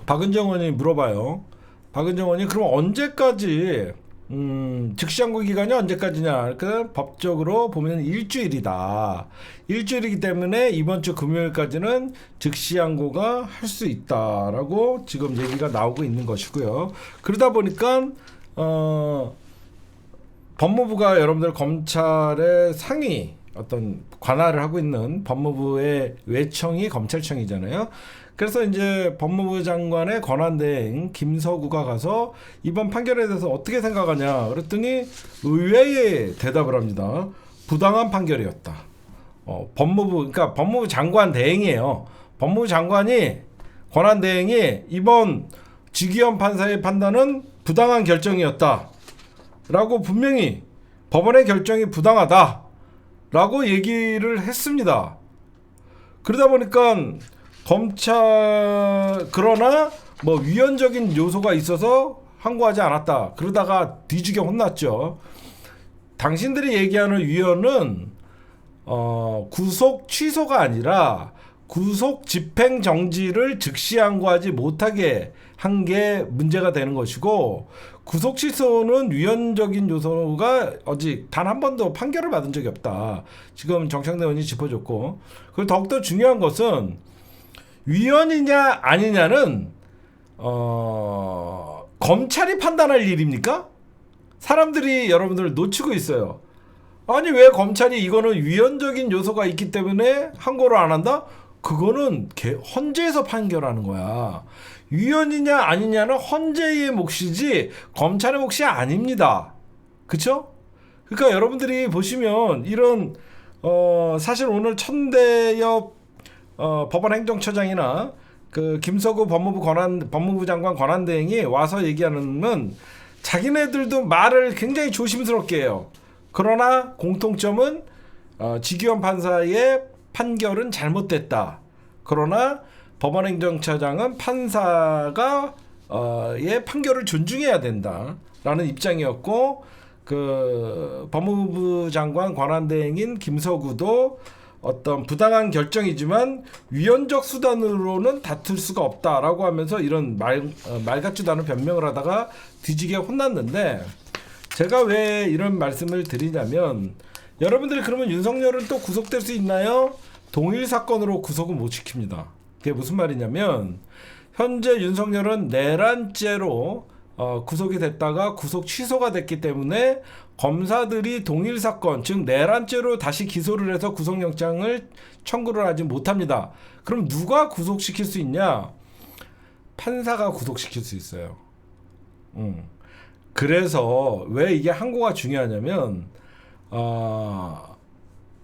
박은정 의원이 물어봐요. 박은정 의원이 그럼 언제까지 즉시 항고 기간이 언제까지냐? 그 법적으로 보면 일주일이다. 일주일이기 때문에 이번 주 금요일까지는 즉시 항고가 할 수 있다라고 지금 얘기가 나오고 있는 것이고요. 그러다 보니까 법무부가 여러분들 검찰의 상위 어떤 관할을 하고 있는 법무부의 외청이 검찰청이잖아요. 그래서 이제 법무부 장관의 권한대행 김서구가 가서 이번 판결에 대해서 어떻게 생각하냐 그랬더니 의외의 대답을 합니다. 부당한 판결이었다. 그러니까 법무부 장관 대행이에요. 법무부 장관이 권한대행이 이번 지기현 판사의 판단은 부당한 결정이었다. 라고 분명히 법원의 결정이 부당하다. 라고 얘기를 했습니다. 그러다 보니까 검찰 그러나 뭐 위헌적인 요소가 있어서 항고하지 않았다. 그러다가 뒤지게 혼났죠. 당신들이 얘기하는 위헌은 구속 취소가 아니라 구속 집행 정지를 즉시 항고하지 못하게 한 게 문제가 되는 것이고 구속 취소는 위헌적인 요소가 아직 단 한 번도 판결을 받은 적이 없다. 지금 정창래 의원이 짚어줬고 그리고 더욱더 중요한 것은 위헌이냐 아니냐는 검찰이 판단할 일입니까? 사람들이 여러분들 놓치고 있어요. 아니 왜 검찰이 이거는 위헌적인 요소가 있기 때문에 항고를 안 한다? 그거는 헌재에서 판결하는 거야. 위헌이냐 아니냐는 헌재의 몫이지 검찰의 몫이 아닙니다. 그쵸? 그러니까 여러분들이 보시면 이런 사실 오늘 천대엽 법원 행정처장이나 그 김서구 법무부 장관 권한대행이 와서 얘기하는 건 자기네들도 말을 굉장히 조심스럽게 해요. 그러나 공통점은 지기현 판사의 판결은 잘못됐다. 그러나 법원행정처장은 판사가 의 판결을 존중해야 된다라는 입장이었고 그 법무부 장관 권한대행인 김서구도 어떤 부당한 결정이지만 위헌적 수단으로는 다툴 수가 없다라고 하면서 이런 말 같지도 않은 변명을 하다가 뒤지게 혼났는데 제가 왜 이런 말씀을 드리냐면 여러분들이 그러면 윤석열은 또 구속될 수 있나요? 동일 사건으로 구속은 못 시킵니다. 그게 무슨 말이냐면 현재 윤석열은 내란죄로 구속이 됐다가 구속 취소가 됐기 때문에 검사들이 동일 사건 즉 내란죄로 다시 기소를 해서 구속영장을 청구를 하지 못합니다. 그럼 누가 구속시킬 수 있냐? 판사가 구속시킬 수 있어요. 그래서 왜 이게 항고가 중요하냐면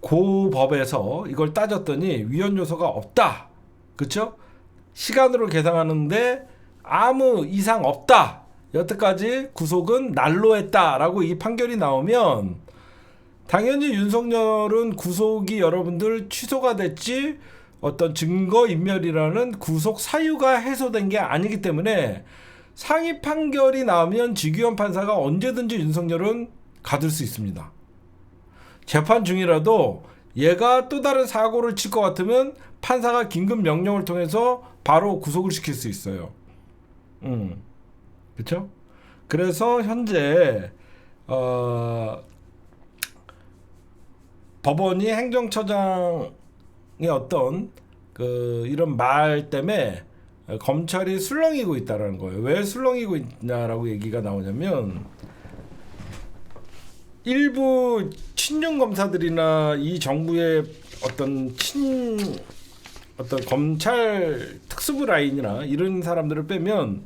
고법에서 이걸 따졌더니 위헌 요소가 없다. 그렇죠? 시간으로 계산하는데 아무 이상 없다. 여태까지 구속은 난로했다라고 이 판결이 나오면 당연히 윤석열은 구속이 여러분들 취소가 됐지 어떤 증거인멸이라는 구속 사유가 해소된 게 아니기 때문에 상위 판결이 나오면 지기현 판사가 언제든지 윤석열은 가둘 수 있습니다. 재판 중이라도 얘가 또 다른 사고를 칠 것 같으면 판사가 긴급 명령을 통해서 바로 구속을 시킬 수 있어요. 그렇죠? 그래서 현재 법원이 행정처장의 어떤 이런 말 때문에 검찰이 술렁이고 있다라는 거예요. 왜 술렁이고 있냐라고 얘기가 나오냐면 일부 친윤 검사들이나 이 정부의 어떤 검찰 특수부 라인이나 이런 사람들을 빼면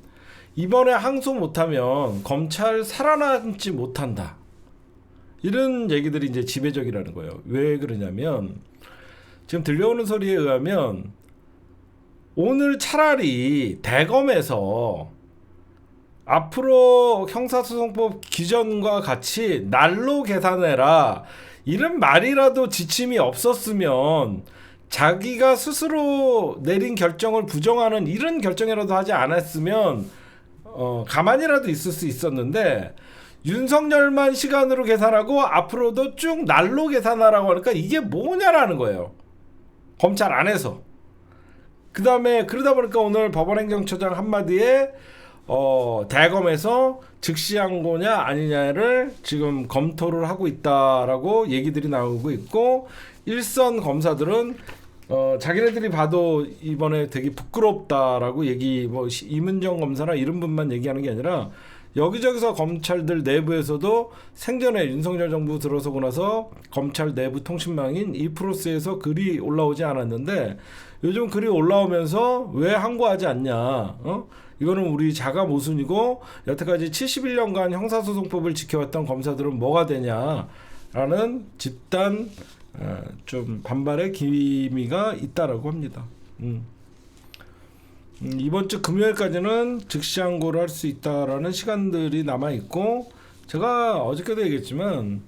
이번에 항소 못하면 검찰 살아남지 못한다. 이런 얘기들이 이제 지배적이라는 거예요. 왜 그러냐면 지금 들려오는 소리에 의하면 오늘 차라리 대검에서 앞으로 형사소송법 기존과 같이 날로 계산해라 이런 말이라도 지침이 없었으면 자기가 스스로 내린 결정을 부정하는 이런 결정이라도 하지 않았으면 가만히라도 있을 수 있었는데 윤석열만 시간으로 계산하고 앞으로도 쭉 날로 계산하라고 하니까 이게 뭐냐라는 거예요. 검찰 안에서. 그 다음에 그러다 보니까 오늘 법원행정처장 한마디에 대검에서 즉시항고냐 아니냐를 지금 검토를 하고 있다라고 얘기들이 나오고 있고 일선 검사들은 자기네들이 봐도 이번에 되게 부끄럽다라고 얘기 이문정 검사나 이런 분만 얘기하는 게 아니라 여기저기서 검찰들 내부에서도 생전에 윤석열 정부 들어서고 나서 검찰 내부 통신망인 이프로스에서 글이 올라오지 않았는데 요즘 글이 올라오면서 왜 항고하지 않냐 이거는 우리 자가 모순이고 여태까지 71년간 형사소송법을 지켜왔던 검사들은 뭐가 되냐라는 집단 좀 반발의 기미가 있다라고 합니다. 이번 주 금요일까지는 즉시항고를 할 수 있다라는 시간들이 남아 있고 제가 어저께도 얘기했지만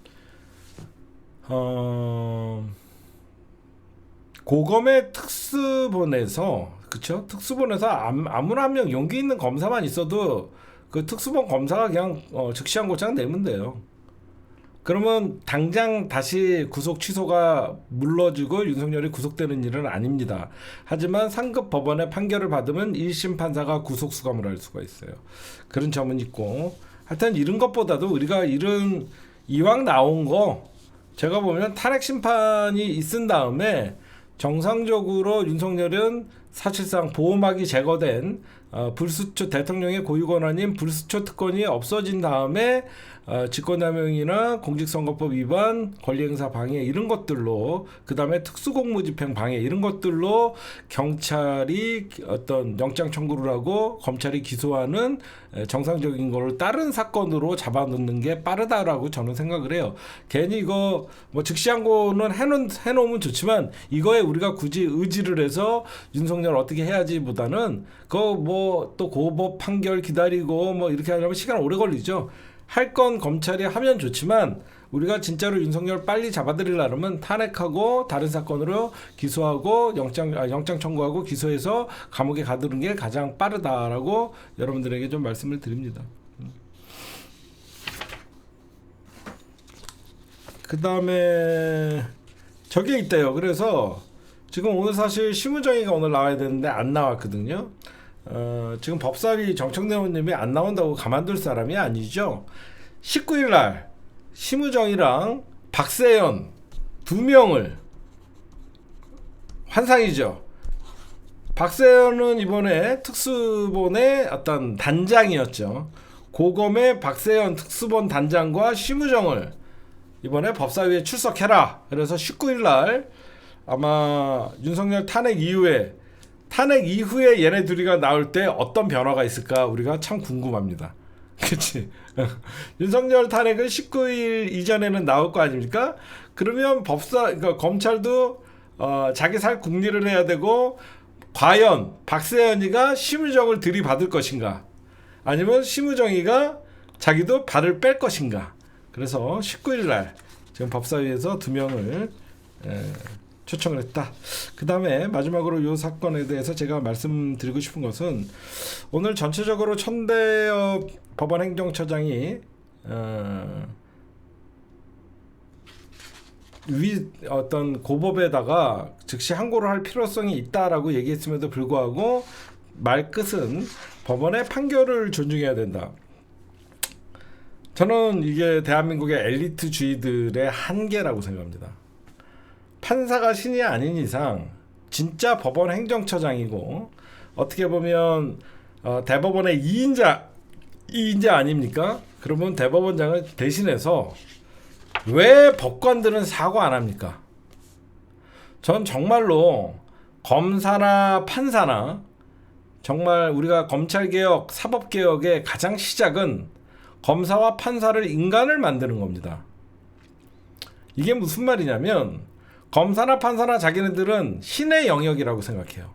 고검의 특수본에서 그쵸? 특수본에서 아무나 한 명 용기 있는 검사만 있어도 그 특수본 검사가 그냥 즉시항고장 내면 돼요. 그러면 당장 다시 구속 취소가 물러지고 윤석열이 구속되는 일은 아닙니다. 하지만 상급 법원의 판결을 받으면 1심 판사가 구속 수감을 할 수가 있어요. 그런 점은 있고 하여튼 이런 것보다도 우리가 이런 이왕 나온 거 제가 보면 탄핵 심판이 있은 다음에 정상적으로 윤석열은 사실상 보호막이 제거된 불수초 대통령의 고유 권한인 불수초 특권이 없어진 다음에 직권남용이나 공직선거법 위반, 권리행사 방해 이런 것들로 그 다음에 특수공무집행 방해 이런 것들로 경찰이 어떤 영장 청구를 하고 검찰이 기소하는 정상적인 거를 다른 사건으로 잡아놓는 게 빠르다라고 저는 생각을 해요. 괜히 이거 즉시항고는 해놓으면 좋지만 이거에 우리가 굳이 의지를 해서 윤석열 어떻게 해야지보다는 또 고법 판결 기다리고 이렇게 하려면 시간 오래 걸리죠. 할 건 검찰이 하면 좋지만 우리가 진짜로 윤석열 빨리 잡아들이려면 탄핵하고 다른 사건으로 기소하고 영장 청구하고 기소해서 감옥에 가두는 게 가장 빠르다라고 여러분들에게 좀 말씀을 드립니다. 그 다음에 저게 있대요. 그래서 지금 오늘 사실 심우정의가 오늘 나와야 되는데 안 나왔거든요. 지금 법사위 정청래 의원님이 안 나온다고 가만둘 사람이 아니죠. 19일 날 심우정이랑 박세연 두 명을 환상이죠. 박세연은 이번에 특수본의 어떤 단장이었죠. 고검의 박세연 특수본 단장과 심우정을 이번에 법사위에 출석해라. 그래서 19일 날 아마 윤석열 탄핵 이후에 얘네 둘이가 나올 때 어떤 변화가 있을까 우리가 참 궁금합니다. 그치? 윤석열 탄핵은 19일 이전에는 나올 거 아닙니까? 그러면 그러니까 검찰도 자기 살 궁리를 해야 되고 과연 박세연이가 심우정을 들이받을 것인가? 아니면 심우정이가 자기도 발을 뺄 것인가? 그래서 19일 날 지금 법사위에서 두 명을 초청을 했다. 그 다음에 마지막으로 이 사건에 대해서 제가 말씀드리고 싶은 것은 오늘 전체적으로 천대엽 법원행정처장이 위 어떤 고법에다가 즉시 항고를 할 필요성이 있다라고 얘기했음에도 불구하고 말끝은 법원의 판결을 존중해야 된다. 저는 이게 대한민국의 엘리트주의들의 한계라고 생각합니다. 판사가 신이 아닌 이상 진짜 법원 행정처장이고 어떻게 보면 대법원의 2인자 아닙니까? 그러면 대법원장을 대신해서 왜 법관들은 사과 안 합니까? 전 정말로 검사나 판사나 정말 우리가 검찰개혁, 사법개혁의 가장 시작은 검사와 판사를 인간을 만드는 겁니다. 이게 무슨 말이냐면 검사나 판사나 자기네들은 신의 영역이라고 생각해요.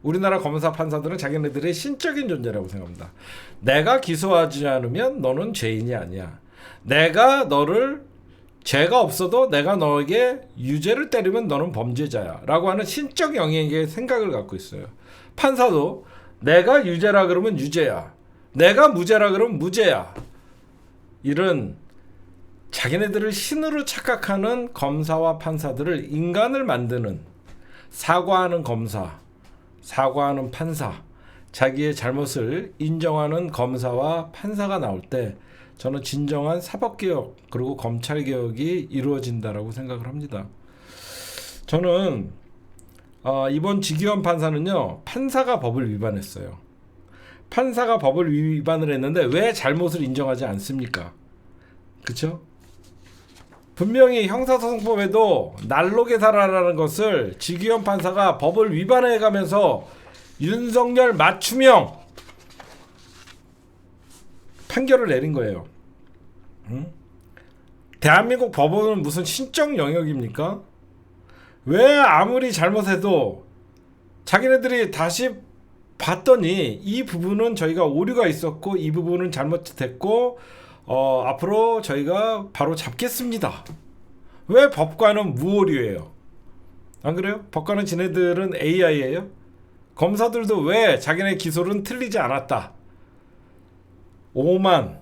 우리나라 검사 판사들은 자기네들의 신적인 존재라고 생각합니다. 내가 기소하지 않으면 너는 죄인이 아니야. 내가 너를 죄가 없어도 내가 너에게 유죄를 때리면 너는 범죄자야 라고 하는 신적 영역의 생각을 갖고 있어요. 판사도 내가 유죄라 그러면 유죄야. 내가 무죄라 그러면 무죄야. 이런 자기네들을 신으로 착각하는 검사와 판사들을 인간을 만드는 사과하는 검사, 사과하는 판사, 자기의 잘못을 인정하는 검사와 판사가 나올 때 저는 진정한 사법개혁 그리고 검찰개혁이 이루어진다라고 생각을 합니다. 저는 이번 지기현 판사는요, 판사가 법을 위반했어요. 판사가 법을 위반을 했는데 왜 잘못을 인정하지 않습니까? 그렇죠? 분명히 형사소송법에도 난로계사라는 것을 지기현 판사가 법을 위반해가면서 윤석열 맞춤형 판결을 내린 거예요. 응? 대한민국 법원은 무슨 신적 영역입니까? 왜 아무리 잘못해도 자기네들이 다시 봤더니 이 부분은 저희가 오류가 있었고 이 부분은 잘못됐고 앞으로 저희가 바로 잡겠습니다. 왜 법관은 무오류예요? 안 그래요? 법관은 지네들은 AI예요? 검사들도 왜 자기네 기소는 틀리지 않았다. 오만,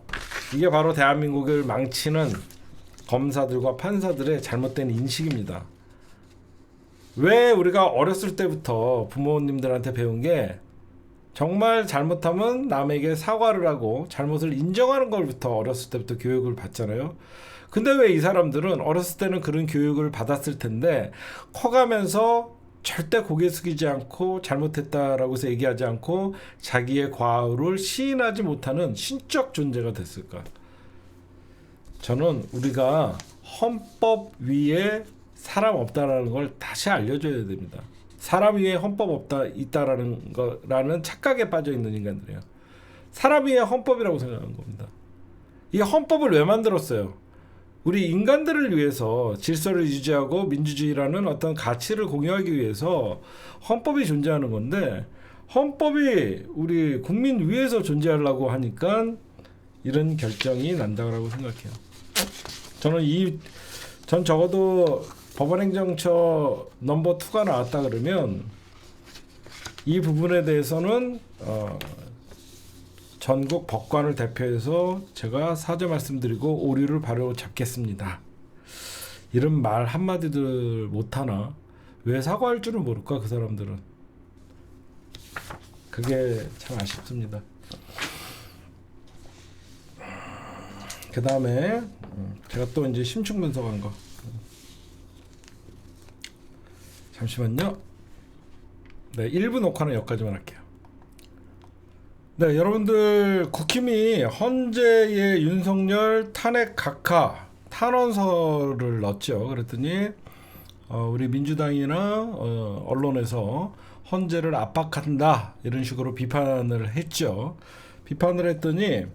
이게 바로 대한민국을 망치는 검사들과 판사들의 잘못된 인식입니다. 왜 우리가 어렸을 때부터 부모님들한테 배운 게 정말 잘못하면 남에게 사과를 하고 잘못을 인정하는 걸부터 어렸을 때부터 교육을 받잖아요. 근데 왜 이 사람들은 어렸을 때는 그런 교육을 받았을 텐데 커가면서 절대 고개 숙이지 않고 잘못했다라고 해서 얘기하지 않고 자기의 과오를 시인하지 못하는 신적 존재가 됐을까? 저는 우리가 헌법 위에 사람 없다라는 걸 다시 알려줘야 됩니다. 사람 위에 헌법 있다라는 거라는 착각에 빠져 있는 인간들이에요. 사람 위에 헌법이라고 생각하는 겁니다. 이 헌법을 왜 만들었어요? 우리 인간들을 위해서 질서를 유지하고 민주주의라는 어떤 가치를 공유하기 위해서 헌법이 존재하는 건데 헌법이 우리 국민 위해서 존재하려고 하니까 이런 결정이 난다고 생각해요. 전 적어도 법원행정처 넘버 2가 나왔다 그러면 이 부분에 대해서는 전국 법관을 대표해서 제가 사죄 말씀드리고 오류를 바로 잡겠습니다. 이런 말 한마디들 못하나? 왜 사과할 줄은 모를까 그 사람들은? 그게 참 아쉽습니다. 그 다음에 제가 또 이제 심층 분석한 거. 잠시만요. 네, 1부 녹화는 여기까지만 할게요. 네, 여러분들 국힘이 헌재의 윤석열 탄핵 각하 탄원서를 넣었죠. 그랬더니 우리 민주당이나 언론에서 헌재를 압박한다 이런 식으로 비판을 했죠. 비판을 했더니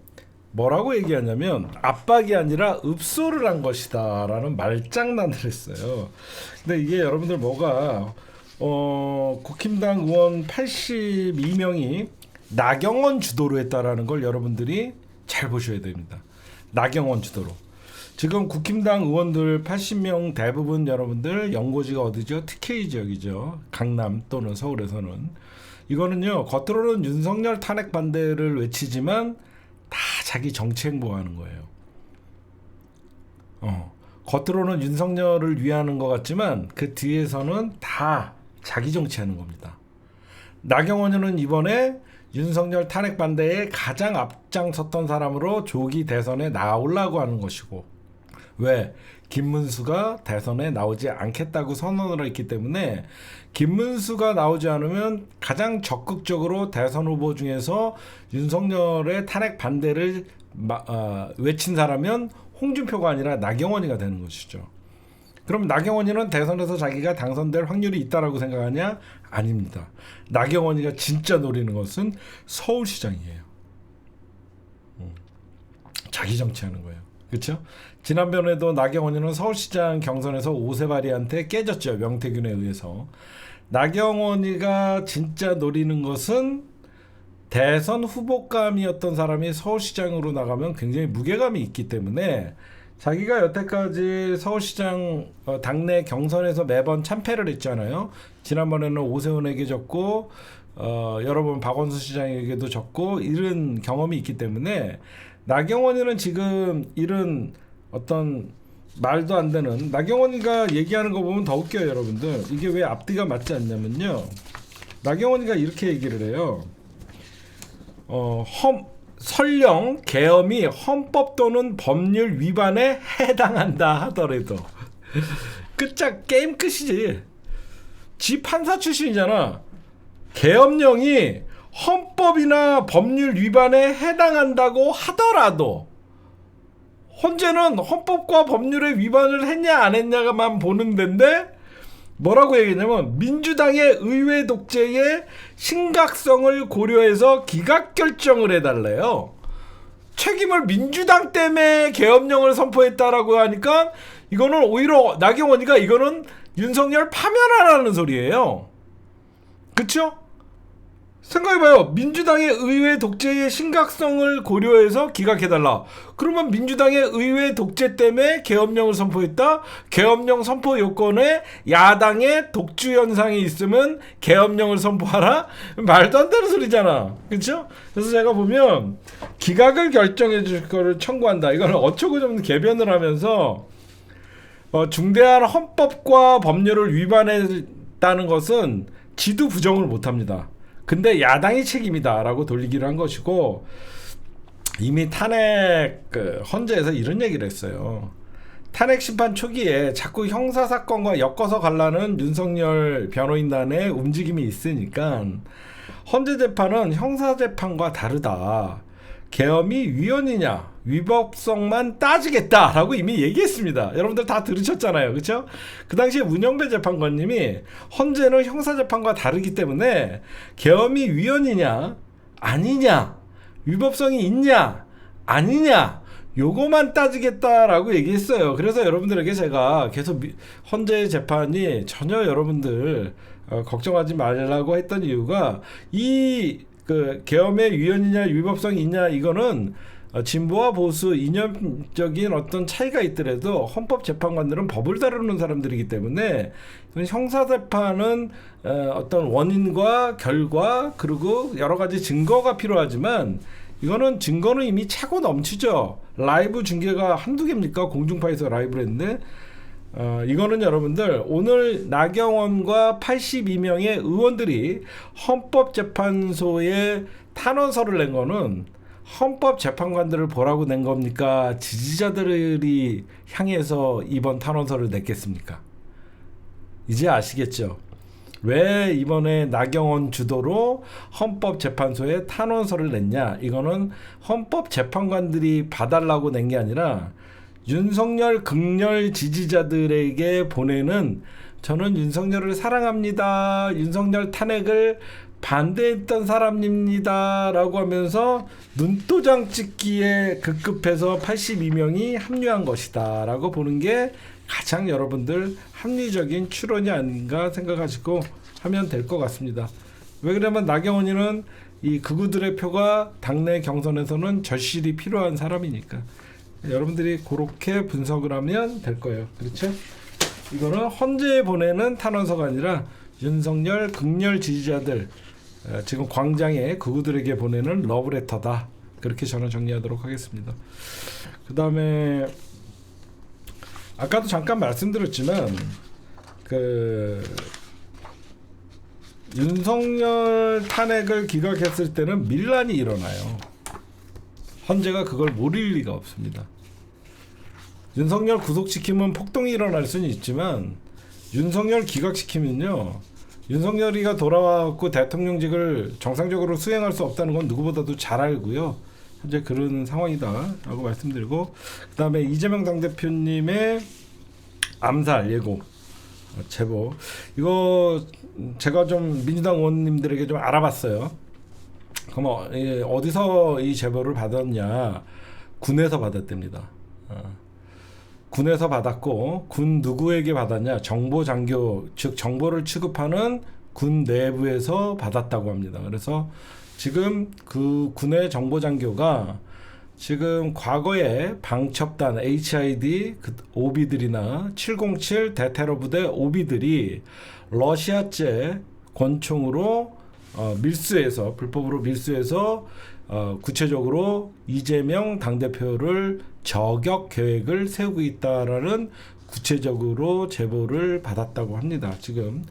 뭐라고 얘기하냐면 압박이 아니라 읍소를 한 것이다 라는 말장난을 했어요. 근데 이게 여러분들 뭐가 국힘당 의원 82명이 나경원 주도로 했다라는 걸 여러분들이 잘 보셔야 됩니다. 나경원 주도로. 지금 국힘당 의원들 80명 대부분 여러분들 연고지가 어디죠? TK 지역이죠. 강남 또는 서울에서는. 이거는요. 겉으로는 윤석열 탄핵 반대를 외치지만 다 자기 정치 행보하는 거예요. 겉으로는 윤석열을 위하는 것 같지만 그 뒤에서는 다 자기 정치하는 겁니다. 나경원은 이번에 윤석열 탄핵 반대에 가장 앞장섰던 사람으로 조기 대선에 나오려고 하는 것이고, 왜? 김문수가 대선에 나오지 않겠다고 선언을 했기 때문에 김문수가 나오지 않으면 가장 적극적으로 대선 후보 중에서 윤석열의 탄핵 반대를 외친 사람은 홍준표가 아니라 나경원이가 되는 것이죠. 그럼 나경원이는 대선에서 자기가 당선될 확률이 있다라고 생각하냐? 아닙니다. 나경원이가 진짜 노리는 것은 서울시장이에요. 자기 정치하는 거예요. 그렇죠? 지난번에도 나경원이는 서울시장 경선에서 오세발이한테 깨졌죠. 명태균에 의해서. 나경원이가 진짜 노리는 것은 대선 후보감이었던 사람이 서울시장으로 나가면 굉장히 무게감이 있기 때문에 자기가 여태까지 서울시장 당내 경선에서 매번 참패를 했잖아요. 지난번에는 오세훈에게 졌고 여러 번 박원순 시장에게도 졌고 이런 경험이 있기 때문에 나경원이는 지금 이런 어떤 말도 안 되는, 나경원이가 얘기하는 거 보면 더 웃겨요. 여러분들 이게 왜 앞뒤가 맞지 않냐면요, 나경원이가 이렇게 얘기를 해요. 설령 계엄이 헌법 또는 법률 위반에 해당한다 하더라도 끝짝 게임 끝이지. 지 판사 출신이잖아. 계엄령이 헌법이나 법률 위반에 해당한다고 하더라도 헌재는 헌법과 법률의 위반을 했냐 안 했냐만 보는 데인데 뭐라고 얘기했냐면 민주당의 의회 독재의 심각성을 고려해서 기각 결정을 해달래요. 책임을 민주당 때문에 계엄령을 선포했다라고 하니까 이거는 오히려 나경원이가 이거는 윤석열 파면하라는 소리예요. 그쵸? 생각해봐요. 민주당의 의회 독재의 심각성을 고려해서 기각해달라. 그러면 민주당의 의회 독재 때문에 계엄령을 선포했다. 계엄령 선포 요건에 야당의 독주 현상이 있으면 계엄령을 선포하라. 말도 안 되는 소리잖아. 그렇죠? 그래서 제가 보면 기각을 결정해 줄 거를 청구한다. 이거는 어쩌고 좀 개변을 하면서 중대한 헌법과 법률을 위반했다는 것은 지도 부정을 못합니다. 근데 야당이 책임이다라고 돌리기로 한 것이고, 이미 탄핵 헌재에서 이런 얘기를 했어요. 탄핵 심판 초기에 자꾸 형사 사건과 엮어서 가려는 윤석열 변호인단의 움직임이 있으니까 헌재 재판은 형사 재판과 다르다. 계엄이 위헌이냐 위법성만 따지겠다라고 이미 얘기했습니다. 여러분들 다 들으셨잖아요. 그렇죠? 그 당시에 문영배 재판관님이 헌재는 형사재판과 다르기 때문에 계엄이 위헌이냐 아니냐 위법성이 있냐 아니냐 요거만 따지겠다라고 얘기했어요. 그래서 여러분들에게 제가 계속 헌재 재판이 전혀 여러분들 걱정하지 말라고 했던 이유가 이 계엄의 위헌이냐 위법성이 있냐 이거는 진보와 보수 이념적인 어떤 차이가 있더라도 헌법재판관들은 법을 다루는 사람들이기 때문에 형사재판은 어떤 원인과 결과 그리고 여러 가지 증거가 필요하지만 이거는 증거는 이미 차고 넘치죠. 라이브 중계가 한두 개입니까? 공중파에서 라이브를 했는데 이거는 여러분들 오늘 나경원과 82명의 의원들이 헌법재판소에 탄원서를 낸 거는 헌법재판관들을 보라고 낸 겁니까? 지지자들이 향해서 이번 탄원서를 냈겠습니까? 이제 아시겠죠? 왜 이번에 나경원 주도로 헌법재판소에 탄원서를 냈냐? 이거는 헌법재판관들이 봐달라고 낸 게 아니라 윤석열 극렬 지지자들에게 보내는, 저는 윤석열을 사랑합니다. 윤석열 탄핵을 반대했던 사람입니다. 라고 하면서 눈도장 찍기에 급급해서 82명이 합류한 것이다. 라고 보는 게 가장 여러분들 합리적인 추론이 아닌가 생각하시고 하면 될 것 같습니다. 왜 그러면 나경원이는 이 극우들의 표가 당내 경선에서는 절실히 필요한 사람이니까 여러분들이 그렇게 분석을 하면 될 거예요. 그렇죠? 이거는 헌재에 보내는 탄원서가 아니라 윤석열 극렬 지지자들 지금 광장에 그들에게 보내는 러브레터다. 그렇게 저는 정리하도록 하겠습니다. 그 다음에 아까도 잠깐 말씀드렸지만 그 윤석열 탄핵을 기각했을 때는 밀란이 일어나요. 헌재가 그걸 모를 리가 없습니다. 윤석열 구속시키면 폭동이 일어날 수는 있지만 윤석열 기각시키면요, 윤석열이가 돌아와갖고 대통령직을 정상적으로 수행할 수 없다는 건 누구보다도 잘 알고요. 현재 그런 상황이다라고 말씀드리고, 그 다음에 이재명 당대표님의 암살 예고 제보, 이거 제가 좀 민주당 의원님들에게 좀 알아봤어요. 그럼 어디서 이 제보를 받았냐? 군에서 받았답니다. 군에서 받았고, 군 누구에게 받았냐? 정보장교, 즉 정보를 취급하는 군 내부에서 받았다고 합니다. 그래서 지금 그 군의 정보장교가 지금 과거에 방첩단 HID 오비들이나 707 대테러부대 오비들이 러시아제 권총으로 밀수해서, 불법으로 밀수해서 구체적으로 이재명 당대표를 저격 계획을 세우고 있다라는 구체적으로 제보를 받았다고 합니다. 지금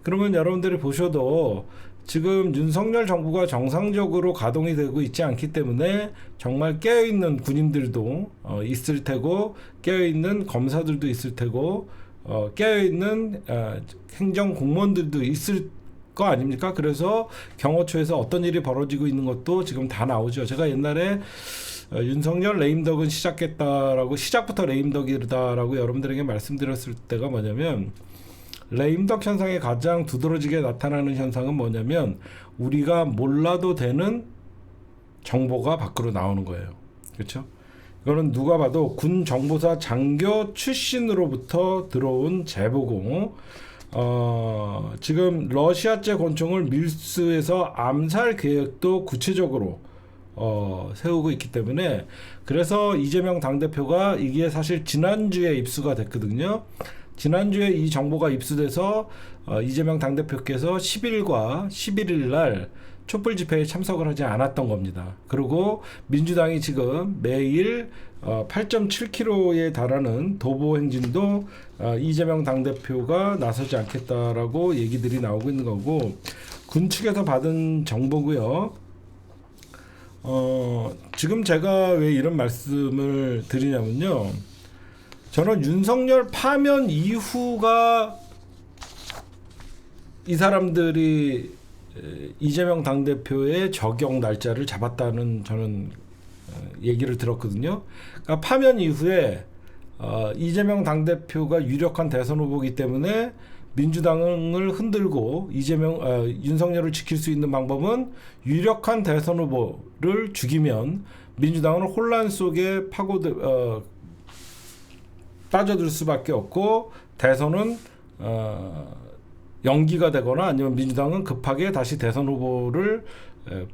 그러면 여러분들이 보셔도 지금 윤석열 정부가 정상적으로 가동이 되고 있지 않기 때문에 정말 깨어있는 군인들도 있을 테고, 깨어있는 검사들도 있을 테고, 깨어있는 행정 공무원들도 있을 거 아닙니까? 그래서 경호처에서 어떤 일이 벌어지고 있는 것도 지금 다 나오죠. 제가 옛날에 윤석열 레임덕은 시작했다라고, 시작부터 레임덕이다라고 여러분들에게 말씀드렸을 때가 뭐냐면, 레임덕 현상이 가장 두드러지게 나타나는 현상은 뭐냐면, 우리가 몰라도 되는 정보가 밖으로 나오는 거예요. 그렇죠? 이거는 누가 봐도 군 정보사 장교 출신으로부터 들어온 제보고, 지금 러시아제 권총을 밀수해서 암살 계획도 구체적으로 세우고 있기 때문에, 그래서 이재명 당대표가, 이게 사실 지난주에 입수가 됐거든요. 지난주에 이 정보가 입수돼서 이재명 당대표께서 10일과 11일 날 촛불 집회에 참석을 하지 않았던 겁니다. 그리고 민주당이 지금 매일 8.7km에 달하는 도보 행진도 이재명 당대표가 나서지 않겠다라고 얘기들이 나오고 있는 거고, 군 측에서 받은 정보고요. 지금 제가 왜 이런 말씀을 드리냐면요, 저는 윤석열 파면 이후가 이 사람들이 이재명 당대표의 저격 날짜를 잡았다는 저는 얘기를 들었거든요. 그러니까 파면 이후에 이재명 당대표가 유력한 대선 후보이기 때문에 민주당을 흔들고 윤석열을 지킬 수 있는 방법은 유력한 대선 후보를 죽이면 민주당은 혼란 속에 빠져들 수밖에 없고, 대선은 연기가 되거나 아니면 민주당은 급하게 다시 대선 후보를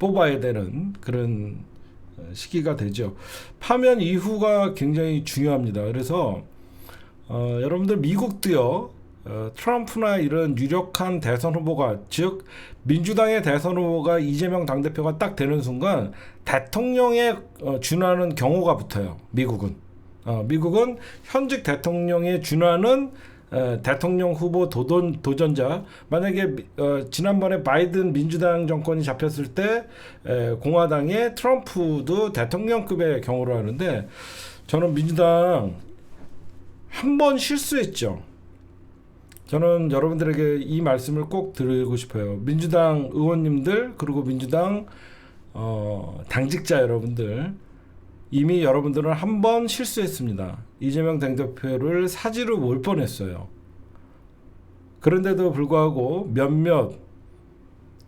뽑아야 되는 그런 시기가 되죠. 파면 이후가 굉장히 중요합니다. 그래서 여러분들 미국도요, 트럼프나 이런 유력한 대선 후보가, 즉 민주당의 대선 후보가 이재명 당대표가 딱 되는 순간 대통령에 준하는 경호가 붙어요. 미국은 현직 대통령에 준하는 대통령 후보 도전자, 만약에 지난번에 바이든 민주당 정권이 잡혔을 때 공화당의 트럼프도 대통령급의 경호를 하는데, 저는 민주당 한 번 실수했죠. 저는 여러분들에게 이 말씀을 꼭 드리고 싶어요. 민주당 의원님들, 그리고 민주당 당직자 여러분들, 이미 여러분들은 한 번 실수했습니다. 이재명 당대표를 사지로 몰 뻔했어요. 그런데도 불구하고 몇몇